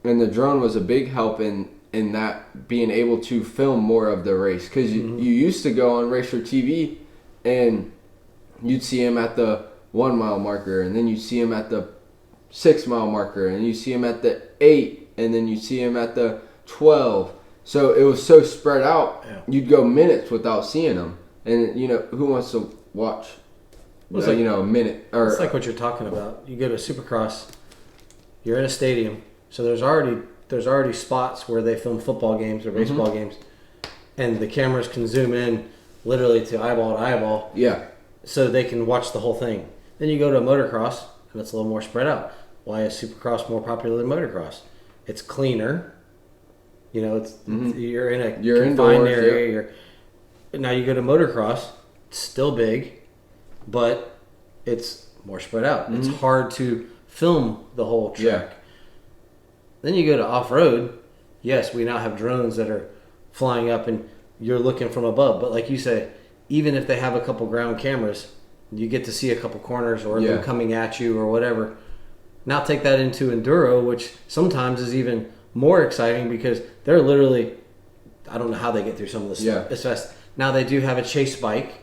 And the drone was a big help in that, being able to film more of the race. Because you used to go on Racer TV and you'd see him at the 1 mile marker, and then you'd see him at the 6 mile marker, and you see him at the 8, and then you see him at the 12. So it was so spread out, you'd go minutes without seeing them. And, you know, who wants to watch, a minute? Or, it's like what you're talking about. You go to Supercross, you're in a stadium, so there's already spots where they film football games or baseball games, and the cameras can zoom in literally to eyeball. Yeah. So they can watch the whole thing. Then you go to motocross, and it's a little more spread out. Why is Supercross more popular than motocross? It's cleaner. You know, it's you're in a confined area. Now you go to motocross, it's still big, but it's more spread out. It's hard to film the whole track. Yeah. Then you go to off-road. Yes, we now have drones that are flying up and you're looking from above. But like you say, even if they have a couple ground cameras, you get to see a couple corners or them coming at you or whatever. Now take that into enduro, which sometimes is even more exciting because they're literally, I don't know how they get through some of this stuff. It's fast. Now they do have a chase bike.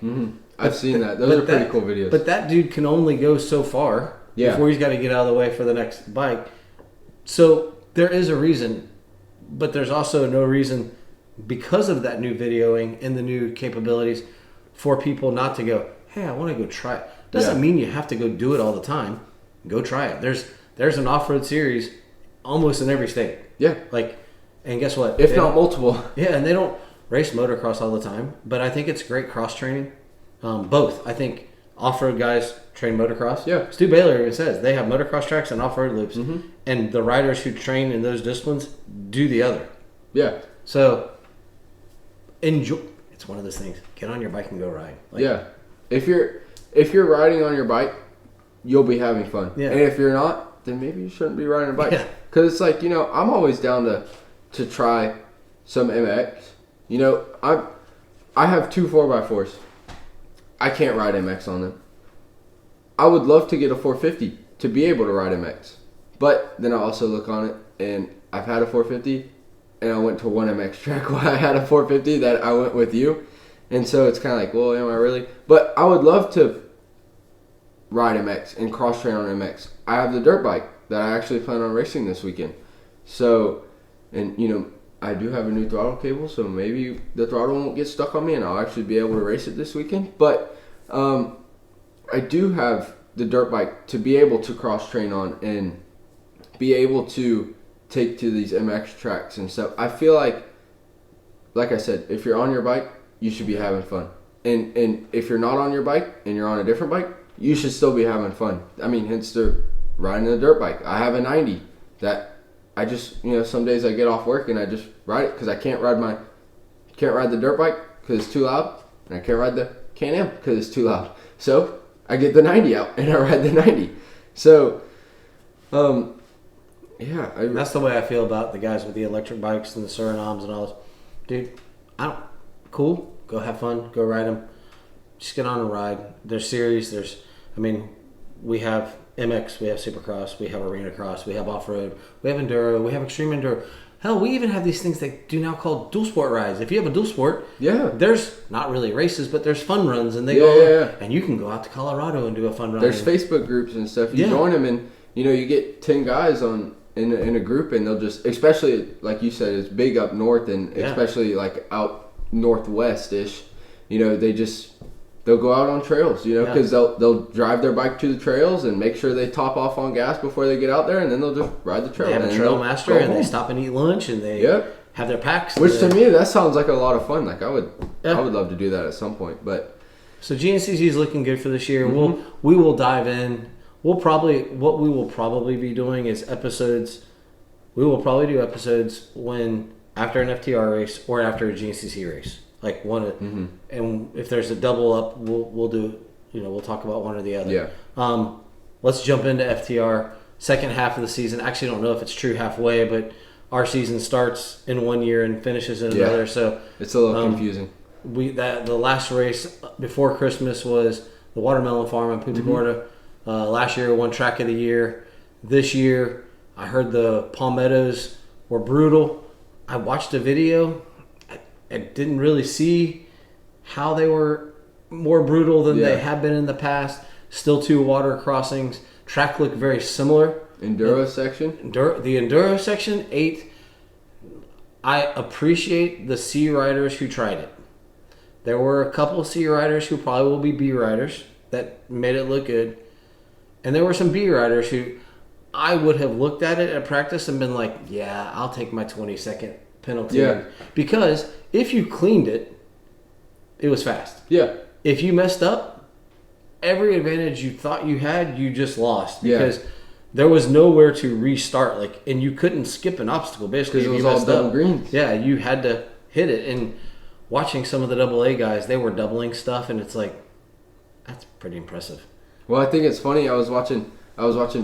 I've seen that. Those are pretty cool videos. But that dude can only go so far before he's got to get out of the way for the next bike. So there is a reason, but there's also no reason because of that new videoing and the new capabilities for people not to go, hey, I want to go try it. Doesn't mean you have to go do it all the time. Go try it. There's an off-road series almost in every state. Yeah. And guess what? If not multiple. Yeah, and they don't race motocross all the time, but I think it's great cross-training. Both. I think off-road guys train motocross. Yeah. Stu Baylor even says they have motocross tracks and off-road loops. Mm-hmm. And the riders who train in those disciplines do the other. Yeah. So, enjoy. It's one of those things. Get on your bike and go ride. Yeah. If you're riding on your bike, you'll be having fun. Yeah. And if you're not, then maybe you shouldn't be riding a bike. Yeah. Because it's like, I'm always down to try some MX. I have 2 4x4s. I can't ride MX on them. I would love to get a 450 to be able to ride MX. But then I also look on it, and I've had a 450, and I went to one MX track where I had a 450 that I went with you. And so it's kind of like, well, am I really? But I would love to ride MX and cross-train on MX. I have the dirt bike that I actually plan on racing this weekend. So, and, I do have a new throttle cable, so maybe the throttle won't get stuck on me and I'll actually be able to race it this weekend. But I do have the dirt bike to be able to cross-train on and be able to take to these MX tracks and stuff. I feel like I said, if you're on your bike, you should be having fun. And if you're not on your bike and you're on a different bike, you should still be having fun. I mean, hence the riding a dirt bike. I have a 90 that I just, some days I get off work and I just ride it because I can't ride the dirt bike because it's too loud, and I can't ride the Can-Am because it's too loud. So I get the 90 out and I ride the 90. So, yeah. That's the way I feel about the guys with the electric bikes and the Surinames and all this. Dude, cool. Go have fun. Go ride them. Just get on and ride. There's series. We have MX, we have Supercross, we have Arena Cross, we have Off-Road, we have Enduro, we have Extreme Enduro. Hell, we even have these things they do now called dual sport rides. If you have a dual sport, there's not really races, but there's fun runs, and and you can go out to Colorado and do a fun run. There's Facebook groups and stuff. You join them, and you get 10 guys in a group, and they'll just, especially like you said, it's big up north, and especially like out northwest-ish. They'll go out on trails, because they'll drive their bike to the trails and make sure they top off on gas before they get out there, and then they'll just ride the trail. They have a trail master, and they stop and eat lunch, and they have their packs. Which to me, that sounds like a lot of fun. Like I would love to do that at some point. But so GNCC is looking good for this year. Mm-hmm. We will dive in. What we will probably be doing is episodes. We will probably do episodes after an FTR race or after a GNCC race. Like and if there's a double up, we'll do. We'll talk about one or the other. Yeah. Let's jump into FTR. Second half of the season. Actually, I don't know if it's true halfway, but our season starts in one year and finishes in another. So it's a little confusing. The last race before Christmas was the Watermelon Farm in Punta Gorda. Last year, won Track of the Year. This year, I heard the Palmettos were brutal. I watched a video. I didn't really see how they were more brutal than they have been in the past. Still 2 water crossings. Track looked very similar. Enduro section? The Enduro section, 8. I appreciate the C riders who tried it. There were a couple of C riders who probably will be B riders that made it look good. And there were some B riders who I would have looked at it at practice and been like, yeah, I'll take my 20-second penalty. Yeah. Because if you cleaned it, it was fast. Yeah. If you messed up, every advantage you thought you had, you just lost. Because there was nowhere to restart. And you couldn't skip an obstacle. Basically, because it was all double greens. Yeah, you had to hit it. And watching some of the AA guys, they were doubling stuff, and it's like, that's pretty impressive. Well, I think it's funny. I was watching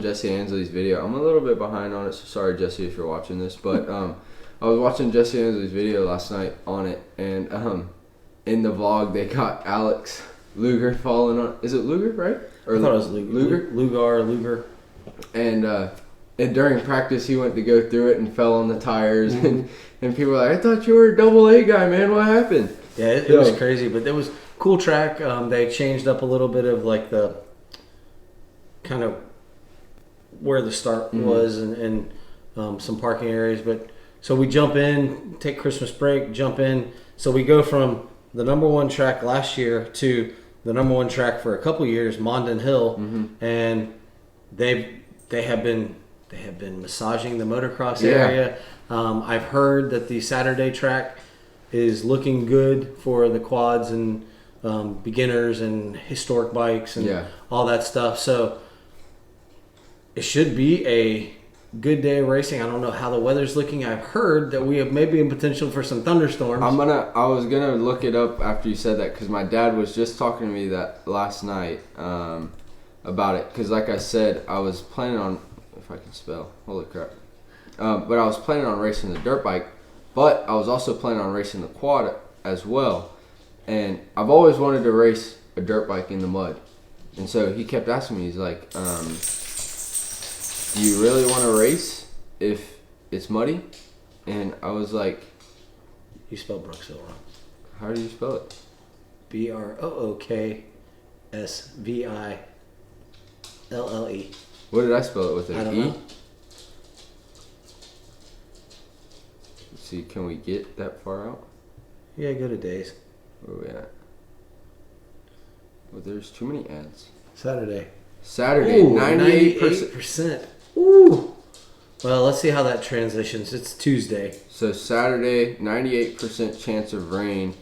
Jesse Ansley's video. I'm a little bit behind on it, so sorry, Jesse, if you're watching this. But I was watching Jesse Ansley's video last night on it, and in the vlog, they got Alex Luger falling on. Is it Luger, right? Or I thought it was Luger. Luger. And during practice, he went to go through it and fell on the tires, and people were like, "I thought you were a AA guy, man. What happened?" Yeah, it was crazy, but it was cool track. They changed up a little bit of like the kind of where the start was, and some parking areas. But so we jump in, take Christmas break, jump in. So we go from the number one track last year to the number one track for a couple years, Mondon Hill, and they have been massaging the motocross area. I've heard that the Saturday track is looking good for the quads and beginners and historic bikes and all that stuff. So it should be a good day of racing. I don't know how the weather's looking. I've heard that we have maybe a potential for some thunderstorms. I was gonna look it up after you said that because my dad was just talking to me that last night about it. Because like I said, I was planning on, if I can spell, holy crap. But I was planning on racing the dirt bike, but I was also planning on racing the quad as well. And I've always wanted to race a dirt bike in the mud. And so he kept asking me, he's like, do you really want to race if it's muddy? And I was like... You spelled Brooksville wrong. How do you spell it? Brooksville. What did I spell it with? I don't E? know. Let's see, can we get that far out? Yeah, go to days. Where are we at? Well, there's too many ads. Saturday. Ooh, 98%. Ooh. Well, let's see how that transitions. It's Tuesday. So Saturday, 98% chance of rain.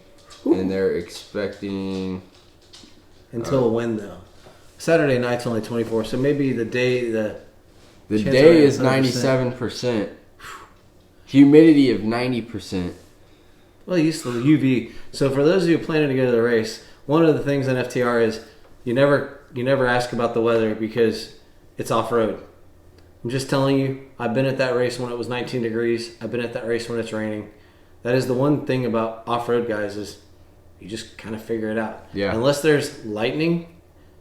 Ooh. And they're expecting... Until when, though? Saturday night's only 24, so maybe the day... The day is 97%. Humidity of 90%. Well, you used to UV. So for those of you planning to go to the race, one of the things in FTR is you never ask about the weather because it's off-road. I'm just telling you, I've been at that race when it was 19 degrees. I've been at that race when it's raining. That is the one thing about off-road guys is you just kind of figure it out. Yeah. Unless there's lightning,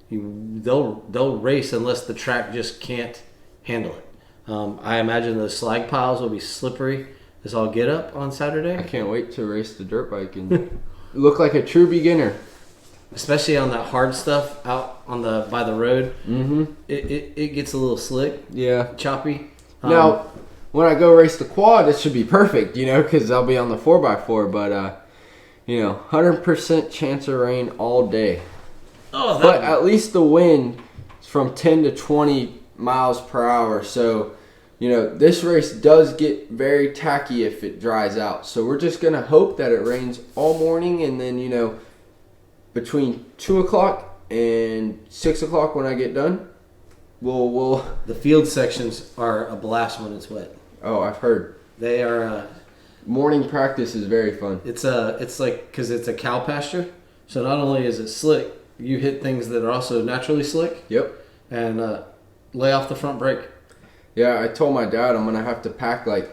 they'll race unless the track just can't handle it. I imagine those slag piles will be slippery as all get up on Saturday. I can't wait to race the dirt bike and look like a true beginner. Especially on that hard stuff out on by the road. Mm-hmm. It gets a little slick. Yeah. Choppy. Now, when I go race the quad, it should be perfect, because I'll be on the 4x4. But, 100% chance of rain all day. But at least the wind is from 10 to 20 miles per hour. So, this race does get very tacky if it dries out. So we're just going to hope that it rains all morning. And then, between 2 o'clock and 6 o'clock when I get done, we'll... The field sections are a blast when it's wet. Oh, I've heard. They are... Morning practice is very fun. It's like, because it's a cow pasture, so not only is it slick, you hit things that are also naturally slick. Yep. And lay off the front brake. Yeah, I told my dad I'm going to have to pack like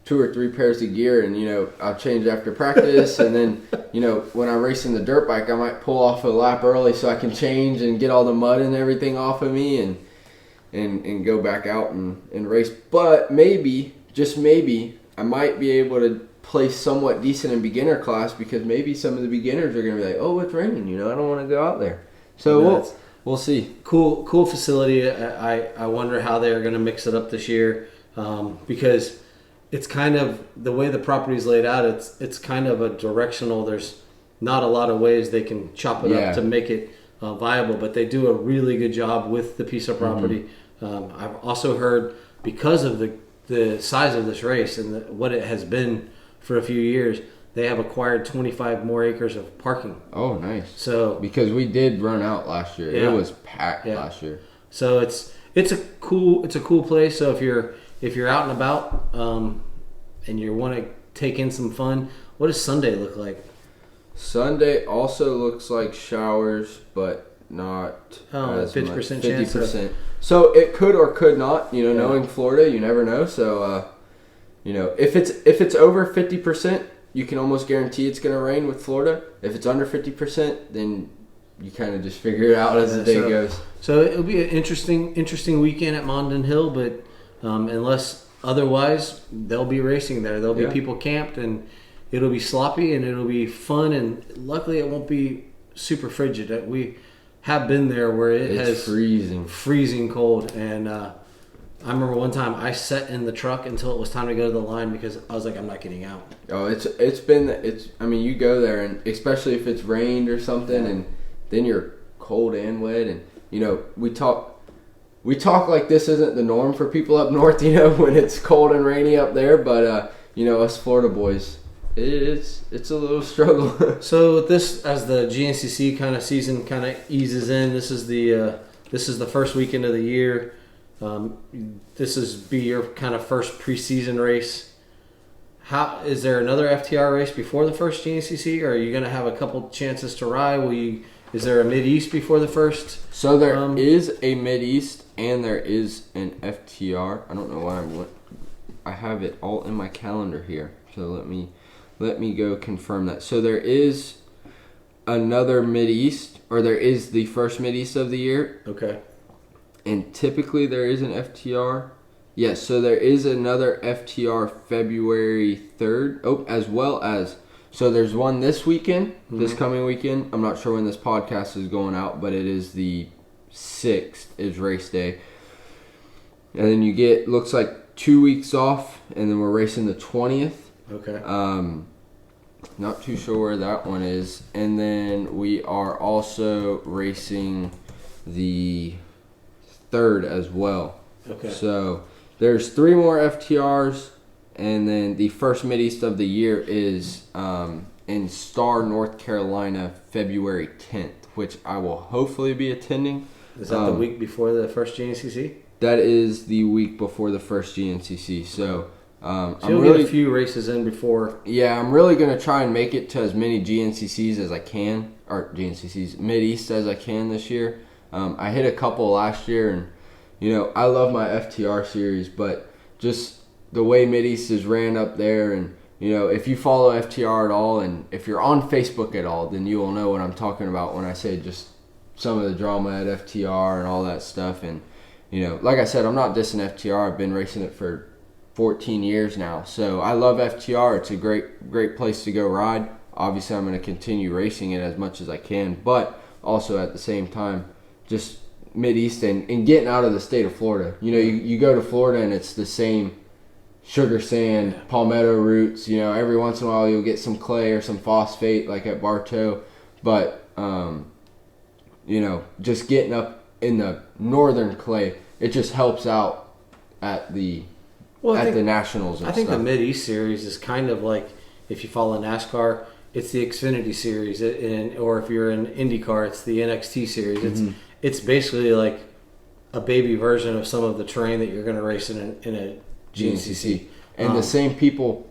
2 or 3 pairs of gear, and I'll change after practice, and then when I'm racing the dirt bike, I might pull off a lap early so I can change and get all the mud and everything off of me and go back out and race. But maybe, just maybe, I might be able to play somewhat decent in beginner class because maybe some of the beginners are going to be like, oh, it's raining, I don't want to go out there. So we'll see. Cool facility. I wonder how they're going to mix it up this year because it's kind of the way the property is laid out. It's kind of a directional. There's not a lot of ways they can chop it up to make it viable, but they do a really good job with the piece of property. Mm-hmm. I've also heard because of the size of this race and what it has been for a few years, they have acquired 25 more acres of parking. Oh, nice. So because we did run out last year. Yeah. It was packed last year. So it's a cool place. So if you're out and about and you want to take in some fun, what does Sunday look like? Sunday also looks like showers, but not as 50% much. chance. 50%. So it could or could not. Knowing Florida, you never know. So if it's over 50%, you can almost guarantee it's going to rain with Florida. If it's under 50%, then you kind of just figure it out as the day goes. So it'll be an interesting weekend at Mondon Hill, but unless otherwise, they'll be racing there. There'll be people camped, and it'll be sloppy, and it'll be fun, and luckily it won't be super frigid. We have been there where it's freezing cold, and I remember one time I sat in the truck until it was time to go to the line because I was like, I'm not getting out. Oh, I mean, you go there, and especially if it's rained or something, and then you're cold and wet, and we talk like this isn't the norm for people up north, when it's cold and rainy up there, but us Florida boys, it's a little struggle. So with this, as the GNCC kind of season kind of eases in, this is the first weekend of the year. This be your kind of first preseason race. How is there another FTR race before the first GNCC, or are you going to have a couple chances to ride? Is there a Mid-East before the first? So there is a Mid-East and there is an FTR. I don't know why I have it all in my calendar here. So let me go confirm that. So there is another Mid-East, or there is the first Mid-East of the year. Okay. And typically there is an FTR. Yes, so there is another FTR February 3rd. Oh, as well as, so there's one this weekend, this coming weekend. I'm not sure when this podcast is going out, but it is the 6th is race day. And then you get, looks like 2 weeks off, and then we're racing the 20th. Okay. Not too sure where that one is. And then we are also racing the 3rd as well. Okay. So there's 3 more FTRs, and then the first Mid-East of the year is in Star, North Carolina, February 10th, which I will hopefully be attending. Is that the week before the first GNCC? That is the week before the first GNCC. So you'll get a few races in before. Yeah, I'm really going to try and make it to as many GNCCs as I can, or GNCCs, Mid-East as I can this year. I hit a couple last year, and I love my FTR series, but just the way Mid-East is ran up there, and if you follow FTR at all, and if you're on Facebook at all, then you will know what I'm talking about when I say just some of the drama at FTR and all that stuff. And like I said, I'm not dissing FTR. I've been racing it for 14 years now, so I love FTR. It's a great place to go ride. Obviously, I'm going to continue racing it as much as I can, but also at the same time, just Mid-East and getting out of the state of Florida. You go to Florida and it's the same sugar sand, palmetto roots. Every once in a while you'll get some clay or some phosphate like at Bartow. But, just getting up in the northern clay, it just helps out at the Nationals and stuff. I think the Mid-East Series is kind of like, if you follow NASCAR, it's the Xfinity Series, or if you're in IndyCar, it's the NXT Series. It's basically like a baby version of some of the terrain that you're going to race in a GNCC. And the same people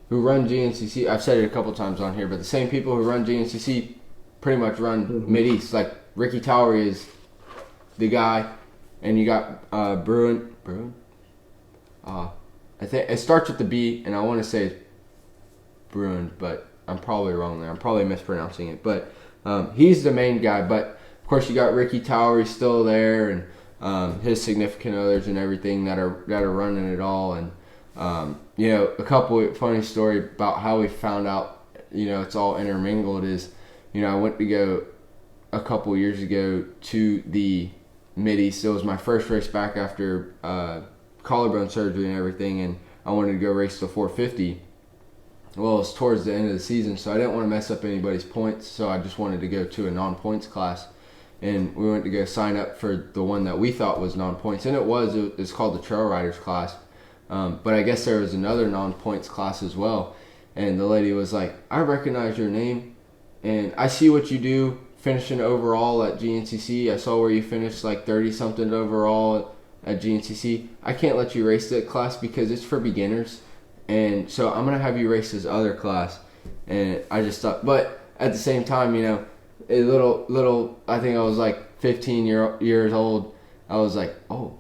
who run GNCC, I've said it a couple times on here, but the same people who run GNCC pretty much run Mid-East. Like Ricky Towery is the guy, and you got Bruin. I think it starts with the B, and I want to say Bruin, but I'm probably wrong there. I'm probably mispronouncing it, but he's the main guy. But of course, you got Ricky Towery still there, and his significant others and everything that are running it all. And a couple of funny story about how we found out. It's all intermingled. Is I went to go a couple years ago to the Mid-East. It was my first race back after collarbone surgery and everything, and I wanted to go race the 450. Well, it's towards the end of the season, so I didn't want to mess up anybody's points, so I just wanted to go to a non-points class. And we went to go sign up for the one that we thought was non-points, and it's called the Trail Riders class. But I guess there was another non-points class as well. And the lady was like, I recognize your name, and I see what you do finishing overall at GNCC. I saw where you finished like 30-something overall at GNCC. I can't let you race that class because it's for beginners. And so I'm going to have you race this other class. And I just thought, but at the same time, a little, I think I was like 15 years old. I was like, oh,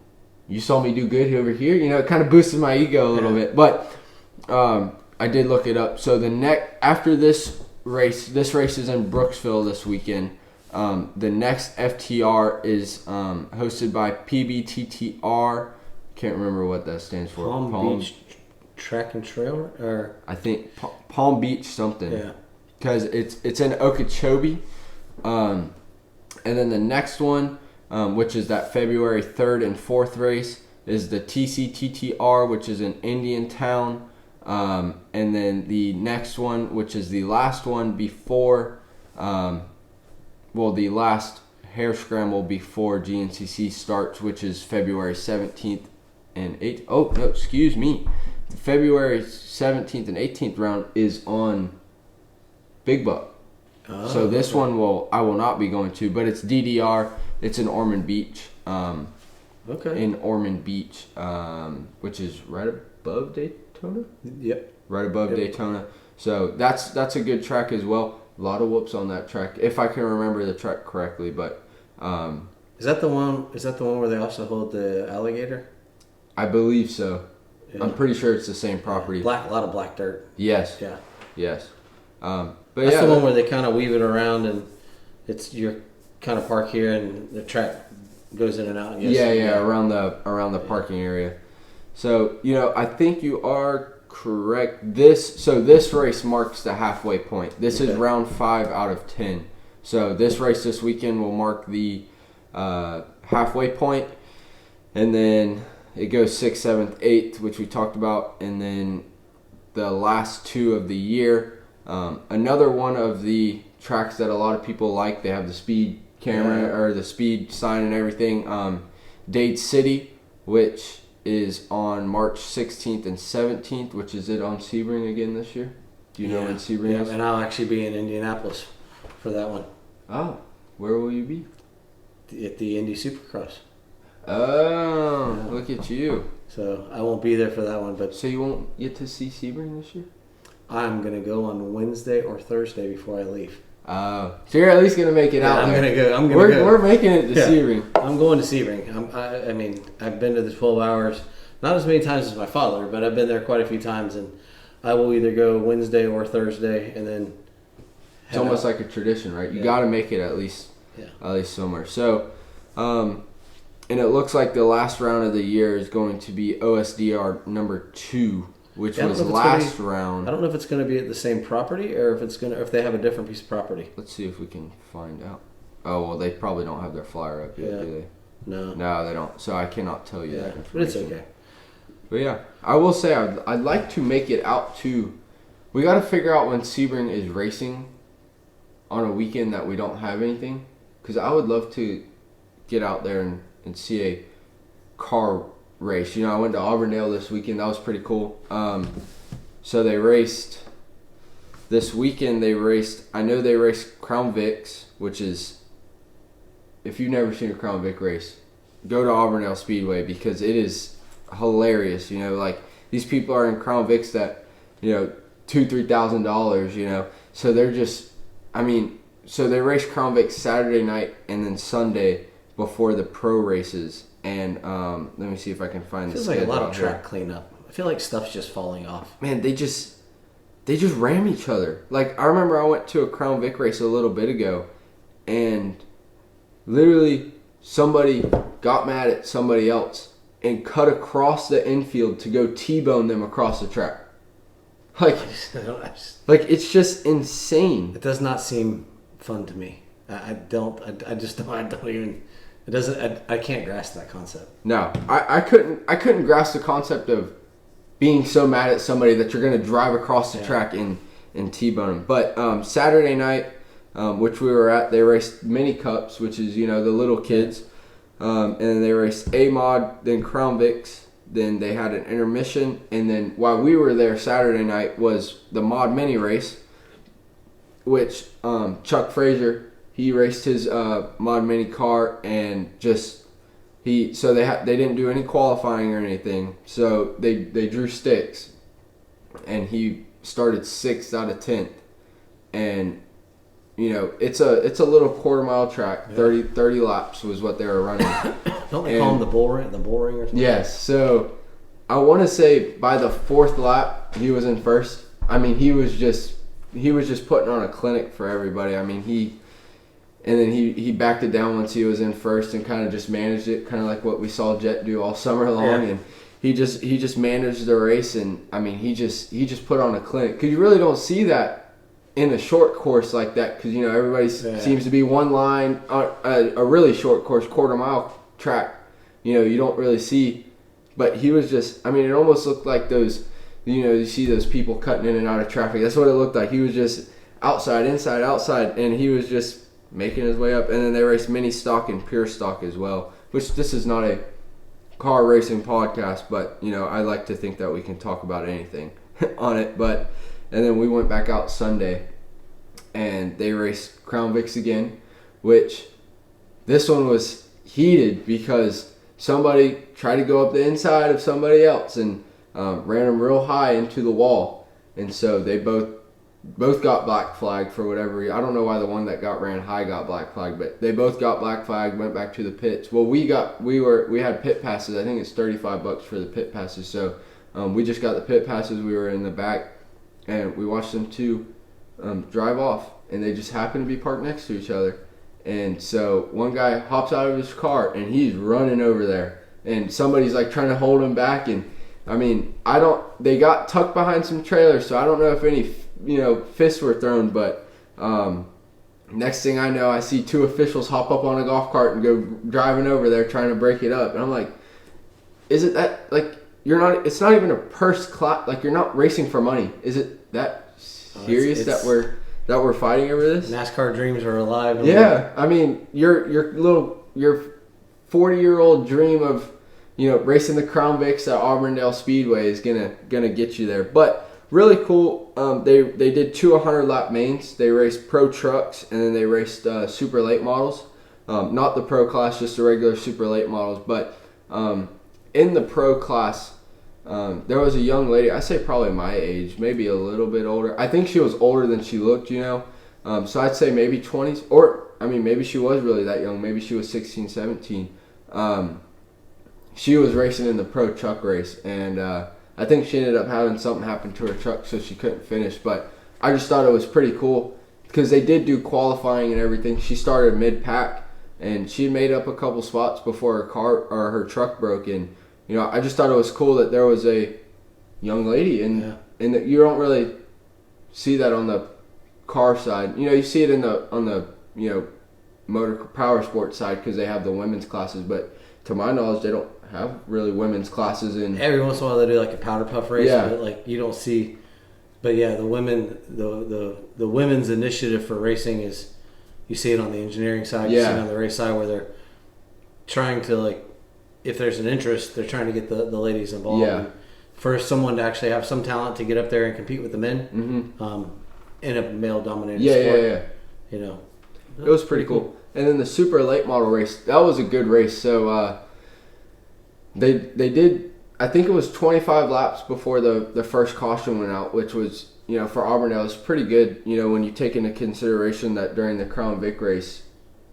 you saw me do good over here? It kind of boosted my ego a little bit. But I did look it up. So after this race is in Brooksville this weekend. The next FTR is hosted by PBTTR. Can't remember what that stands for. Palm Beach Track and Trail, or I think Palm Beach something. Yeah. Because it's in Okeechobee. And then the next one, which is that February 3rd and 4th race, is the TCTTR, which is in Indiantown. And then the next one, which is the last one before, the last hare scramble before GNCC starts, which is February 17th and 8th. Oh, no, excuse me. The February 17th and 18th round is on Big Buck. Oh, so this one I will not be going to, but it's DDR. It's in Ormond Beach. In Ormond Beach, which is right above Daytona. Yep. Right above Daytona. So that's a good track as well. A lot of whoops on that track, if I can remember the track correctly. But is that the one? Is that the one where they also hold the alligator? I believe so. Yeah. I'm pretty sure it's the same property. A lot of black dirt. Yes. Yeah. Yes. But that's yeah, the one where they kind of weave it around, and you're kind of park here, and the track goes in and out. I guess. Yeah, around the parking area. So I think you are correct. This race marks the halfway point. This is round 5 out of 10. So this race this weekend will mark the halfway point, and then it goes 6th, 7th, 8th, which we talked about, and then the last 2 of the year. Another one of the tracks that a lot of people like. They have the speed camera or the speed sign and everything. Dade City, which is on March 16th and 17th, which is it on Sebring again this year? Do you know when Sebring is? And I'll actually be in Indianapolis for that one. Oh, where will you be? At the Indy Supercross. Oh, look at you. So I won't be there for that one, but So you won't get to see Sebring this year? I'm going to go on Wednesday or Thursday before I leave. Oh, so you're at least going to make it out I'm there. going to go. We're making it to Sebring. I'm going to Sebring. I mean, I've been to the 12 hours, not as many times as my father, but I've been there quite a few times, and I will either go Wednesday or Thursday, and then It's almost like a tradition, right? You got to make it at least somewhere. So, and it looks like the last round of the year is going to be OSDR number 2, which was last round. I don't know if it's going to be at the same property or if they have a different piece of property. Let's see if we can find out. Oh, well, they probably don't have their flyer up yet, do they? No, they don't. So I cannot tell you that information. But it's okay. But yeah, I will say I'd like to make it out to. We got to figure out when Sebring is racing on a weekend that we don't have anything, because I would love to get out there and see a car race. I went to Auburndale this weekend. That was pretty cool. So they raced this weekend. I know they raced Crown Vics, which is, if you've never seen a Crown Vic race, go to Auburndale Speedway, because it is hilarious. Like, these people are in Crown Vics that $2,000-$3,000. So they're just, so they race Crown Vic Saturday night and then Sunday before the pro races. And let me see if I can find this. Feels like a lot of track cleanup. I feel like stuff's just falling off. Man, they just ram each other. Like, I remember I went to a Crown Vic race a little bit ago, and literally somebody got mad at somebody else and cut across the infield to go T-bone them across the track. Like it's just insane. It does not seem fun to me. I don't even. It doesn't. I can't grasp that concept. No, I couldn't grasp the concept of being so mad at somebody that you're going to drive across the track and T-bone them. But Saturday night, which we were at, they raced mini cups, which is the little kids, and then they raced A-Mod, then Crown Vics, then they had an intermission, and then while we were there Saturday night was the Mod Mini race, which Chuck Frazier. He raced his Mod Mini car, and they didn't do any qualifying or anything, so they drew sticks, and he started 6th out of 10th, and it's a little quarter-mile track. 30 laps was what they were running. Don't they call him the bull ring or something? Yes. So I want to say by the 4th lap he was in first. He was just putting on a clinic for everybody. And then he backed it down once he was in first and kind of just managed it, kind of like what we saw Jet do all summer long. And he just managed the race, and he just put on a clinic, because you really don't see that in a short course like that, because everybody seems to be one line. A really short course, quarter mile track, you don't really see but he was just, I mean, it almost looked like those, you see those people cutting in and out of traffic. That's what it looked like. He was just outside, inside, outside, and he was just making his way up. And then they raced mini stock and pure stock as well, which this is not a car racing podcast, but, I like to think that we can talk about anything on it. And then we went back out Sunday, and they raced Crown Vics again, which this one was heated because somebody tried to go up the inside of somebody else and ran them real high into the wall. And so they both got black flag for whatever reason. I don't know why the one that got ran high got black flag, but they both got black flag, went back to the pits. Well, we had pit passes. I think it's $35 for the pit passes. So we just got the pit passes. We were in the back, and we watched them two drive off, and they just happened to be parked next to each other. And so one guy hops out of his car, and he's running over there, and somebody's like trying to hold him back. And I mean, they got tucked behind some trailers, so I don't know if any fists were thrown, but next thing I know, I see two officials hop up on a golf cart and go driving over there trying to break it up. And I'm like, is it that, like, it's not even a purse class, like, you're not racing for money. Is it that serious that we're fighting over this? NASCAR dreams are alive. Yeah, I mean, your 40-year-old dream of racing the Crown Vics at Auburndale Speedway is gonna get you there. But really cool. They did 2 100-lap mains. They raced pro trucks, and then they raced super late models. Not the pro class, just the regular super late models. But in the pro class, there was a young lady, I say probably my age, maybe a little bit older. I think she was older than she looked, so I'd say maybe 20s, or I mean, maybe she was really that young. Maybe she was 16, 17. She was racing in the pro truck race, and I think she ended up having something happen to her truck, so she couldn't finish. But I just thought it was pretty cool because they did do qualifying and everything. She started mid-pack, and she made up a couple spots before her truck broke. And I just thought it was cool that there was a young lady, and you don't really see that on the car side. You see it on the motor power sports side because they have the women's classes, but to my knowledge, they don't have really women's classes. In every once in a while they do like a powder puff race, but like you don't see. But yeah, the women's initiative for racing is, you see it on the engineering side, you see it on the race side, where they're trying to, like, if there's an interest, they're trying to get the ladies involved. Yeah. And for someone to actually have some talent to get up there and compete with the men, in a male-dominated sport. It was pretty cool. And then the super late model race, that was a good race. So they did, I think it was 25 laps before the first caution went out, which was, for Auburndale, it's pretty good, when you take into consideration that during the Crown Vic race,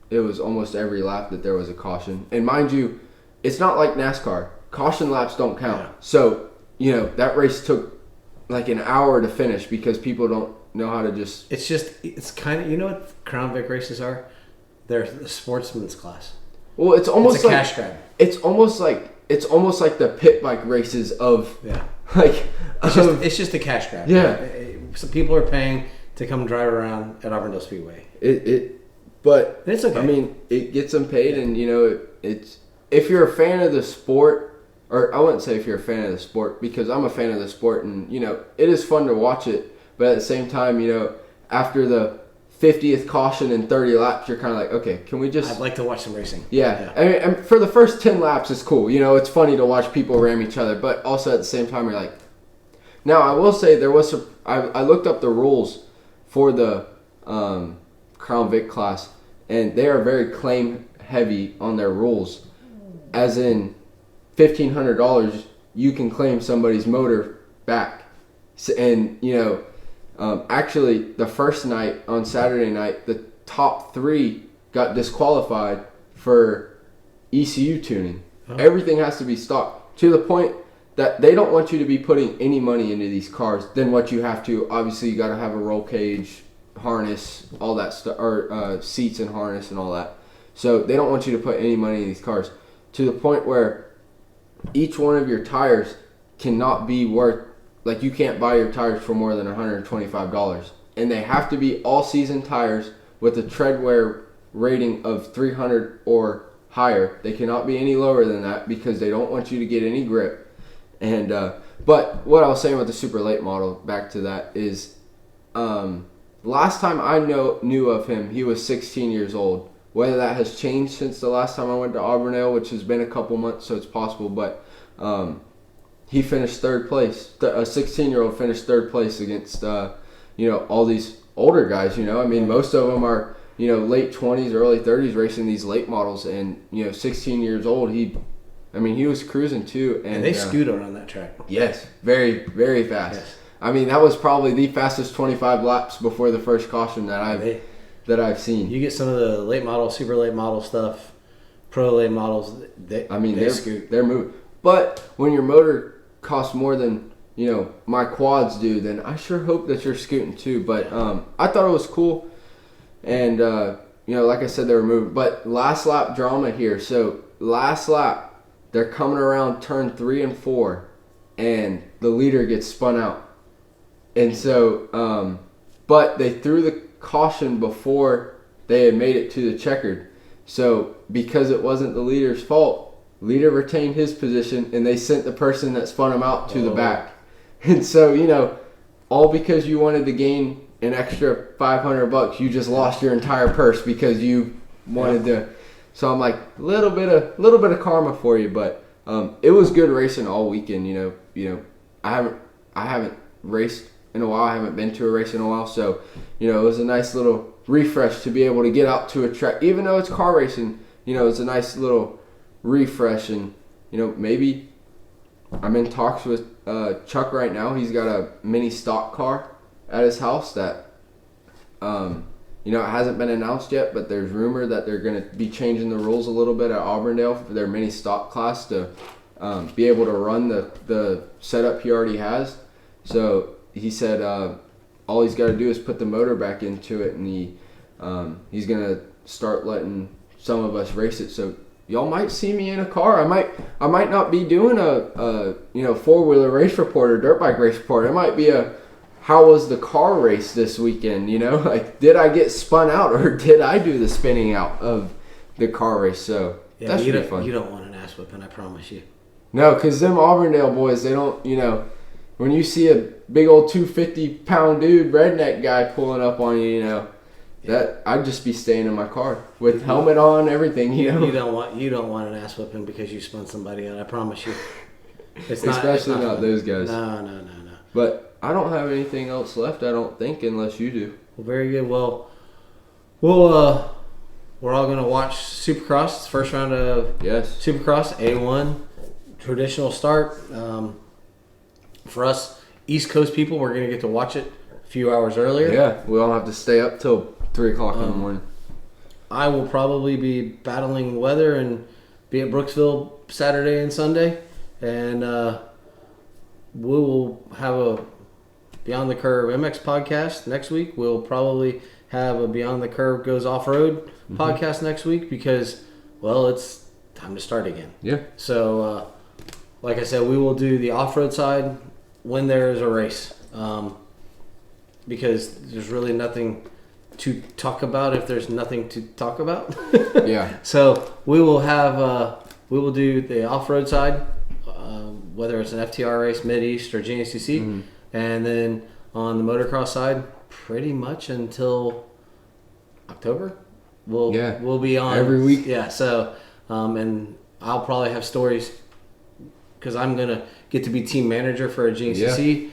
it was almost every lap that there was a caution. And mind you, it's not like NASCAR. Caution laps don't count. Yeah. So, that race took like an hour to finish because people don't know how to just... It's kind of, what Crown Vic races are? They're the sportsman's class. Well, it's almost like... cash grab. It's almost like the pit bike races of... Yeah. Like... It's just a cash grab. Yeah. So people are paying to come drive around at Auburndale Speedway. But it's okay. I mean, it gets them paid, and it's if you're a fan of the sport, or I wouldn't say if you're a fan of the sport, because I'm a fan of the sport, and it is fun to watch it. But at the same time, after the 50th caution in 30 laps, you're kind of like, okay, can we just... I'd like to watch some racing. Yeah. I mean, and for the first 10 laps, it's cool. It's funny to watch people ram each other, but also at the same time, you're like... Now, I will say there was I looked up the rules for the Crown Vic class, and they are very claim heavy on their rules. As in, $1,500, you can claim somebody's motor back. And, actually, the first night, on Saturday night, the top 3 got disqualified for ECU tuning. Oh. Everything has to be stock, to the point that they don't want you to be putting any money into these cars than what you have to. Obviously, you got to have a roll cage, harness, all that stuff, or seats and harness and all that. So they don't want you to put any money in these cars, to the point where each one of your tires cannot be worth... Like, you can't buy your tires for more than $125. And they have to be all-season tires with a tread wear rating of 300 or higher. They cannot be any lower than that because they don't want you to get any grip. And but what I was saying with the super late model, back to that, is last time I knew of him, he was 16 years old. Whether that has changed since the last time I went to Auburndale, which has been a couple months, so it's possible. But he finished third place. A 16-year-old finished third place against all these older guys. I mean, most of them are late 20s, early 30s, racing these late models, and 16 years old. He was cruising too, and they scoot on that track. Yes, very, very fast. Yes. I mean, that was probably the fastest 25 laps before the first caution that I've seen. You get some of the late model, super late model stuff, pro late models. They scoot. They're moving. But when your motor costs more than my quads do, then I sure hope that you're scooting too. But I thought it was cool, and like I said, they were moving. But last lap drama here. So last lap, they're coming around turn 3 and 4, and the leader gets spun out. And so, but they threw the caution before they had made it to the checkered. So because it wasn't the leader's fault, leader retained his position, and they sent the person that spun him out to the back. And so, all because you wanted to gain an extra $500, you just lost your entire purse because you wanted to. So I'm like, little bit of karma for you, but it was good racing all weekend. I haven't raced in a while. I haven't been to a race in a while, so it was a nice little refresh to be able to get out to a track, even though it's car racing. It's a nice little refresh, and maybe I'm in talks with Chuck right now. He's got a mini stock car at his house that it hasn't been announced yet, but there's rumor that they're going to be changing the rules a little bit at Auburndale for their mini stock class to be able to run the setup he already has. So he said all he's got to do is put the motor back into it, and he's going to start letting some of us race it. So y'all might see me in a car. I might not be doing a four-wheeler race report or dirt bike race report. It might be how was the car race this weekend? Like, did I get spun out, or did I do the spinning out of the car race? So that should be fun. You don't want an ass whipping, I promise you. No, because them Auburndale boys, they don't, when you see a big old 250-pound dude, redneck guy pulling up on you, that I'd just be staying in my car with helmet on, everything. You don't want an ass whipping because you spun somebody out. I promise you. Especially not those guys. No. But I don't have anything else left, I don't think, unless you do. Well, very good. Well, we're all going to watch Supercross. It's the first round of Supercross, A1, traditional start. For us East Coast people, we're going to get to watch it a few hours earlier. Yeah, we don't have to stay up till 3 o'clock in the morning. I will probably be battling weather and be at Brooksville Saturday and Sunday. And we will have a Beyond the Curve MX podcast next week. We'll probably have a Beyond the Curve Goes Off-Road podcast next week because, it's time to start again. Yeah. So, like I said, we will do the off-road side when there is a race because there's really nothing to talk about if there's nothing to talk about. Yeah. So we will do the off-road side, whether it's an FTR race, Mid-East, or GNCC. And then on the motocross side, pretty much until October, we'll be on every week. Yeah. So, and I'll probably have stories because I'm gonna get to be team manager for a GNCC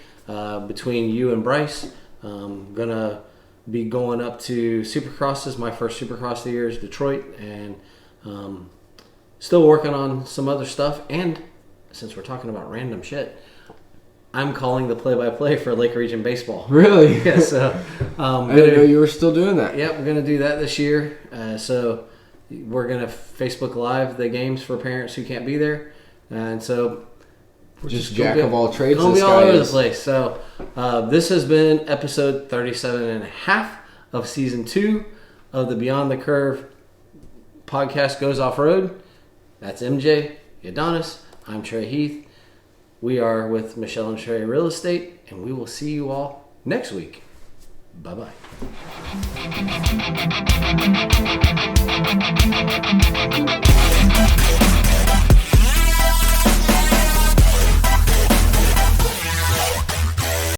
between you and Bryce. Gonna be going up to Supercrosses. My first Supercross of the year is Detroit, and still working on some other stuff. And since we're talking about random shit, I'm calling the play-by-play for Lake Region Baseball. Really? Yeah, so I didn't know you were still doing that. Yep, we're going to do that this year. So we're going to Facebook Live the games for parents who can't be there. And so we're just jack of all trades. Going to be all over the place. So this has been episode 37 and a half of season 2 of the Beyond the Curve podcast Goes Off-Road. That's MJ, Adonis. I'm Trey Heath. We are with Michelle and Trey Real Estate, and we will see you all next week. Bye-bye.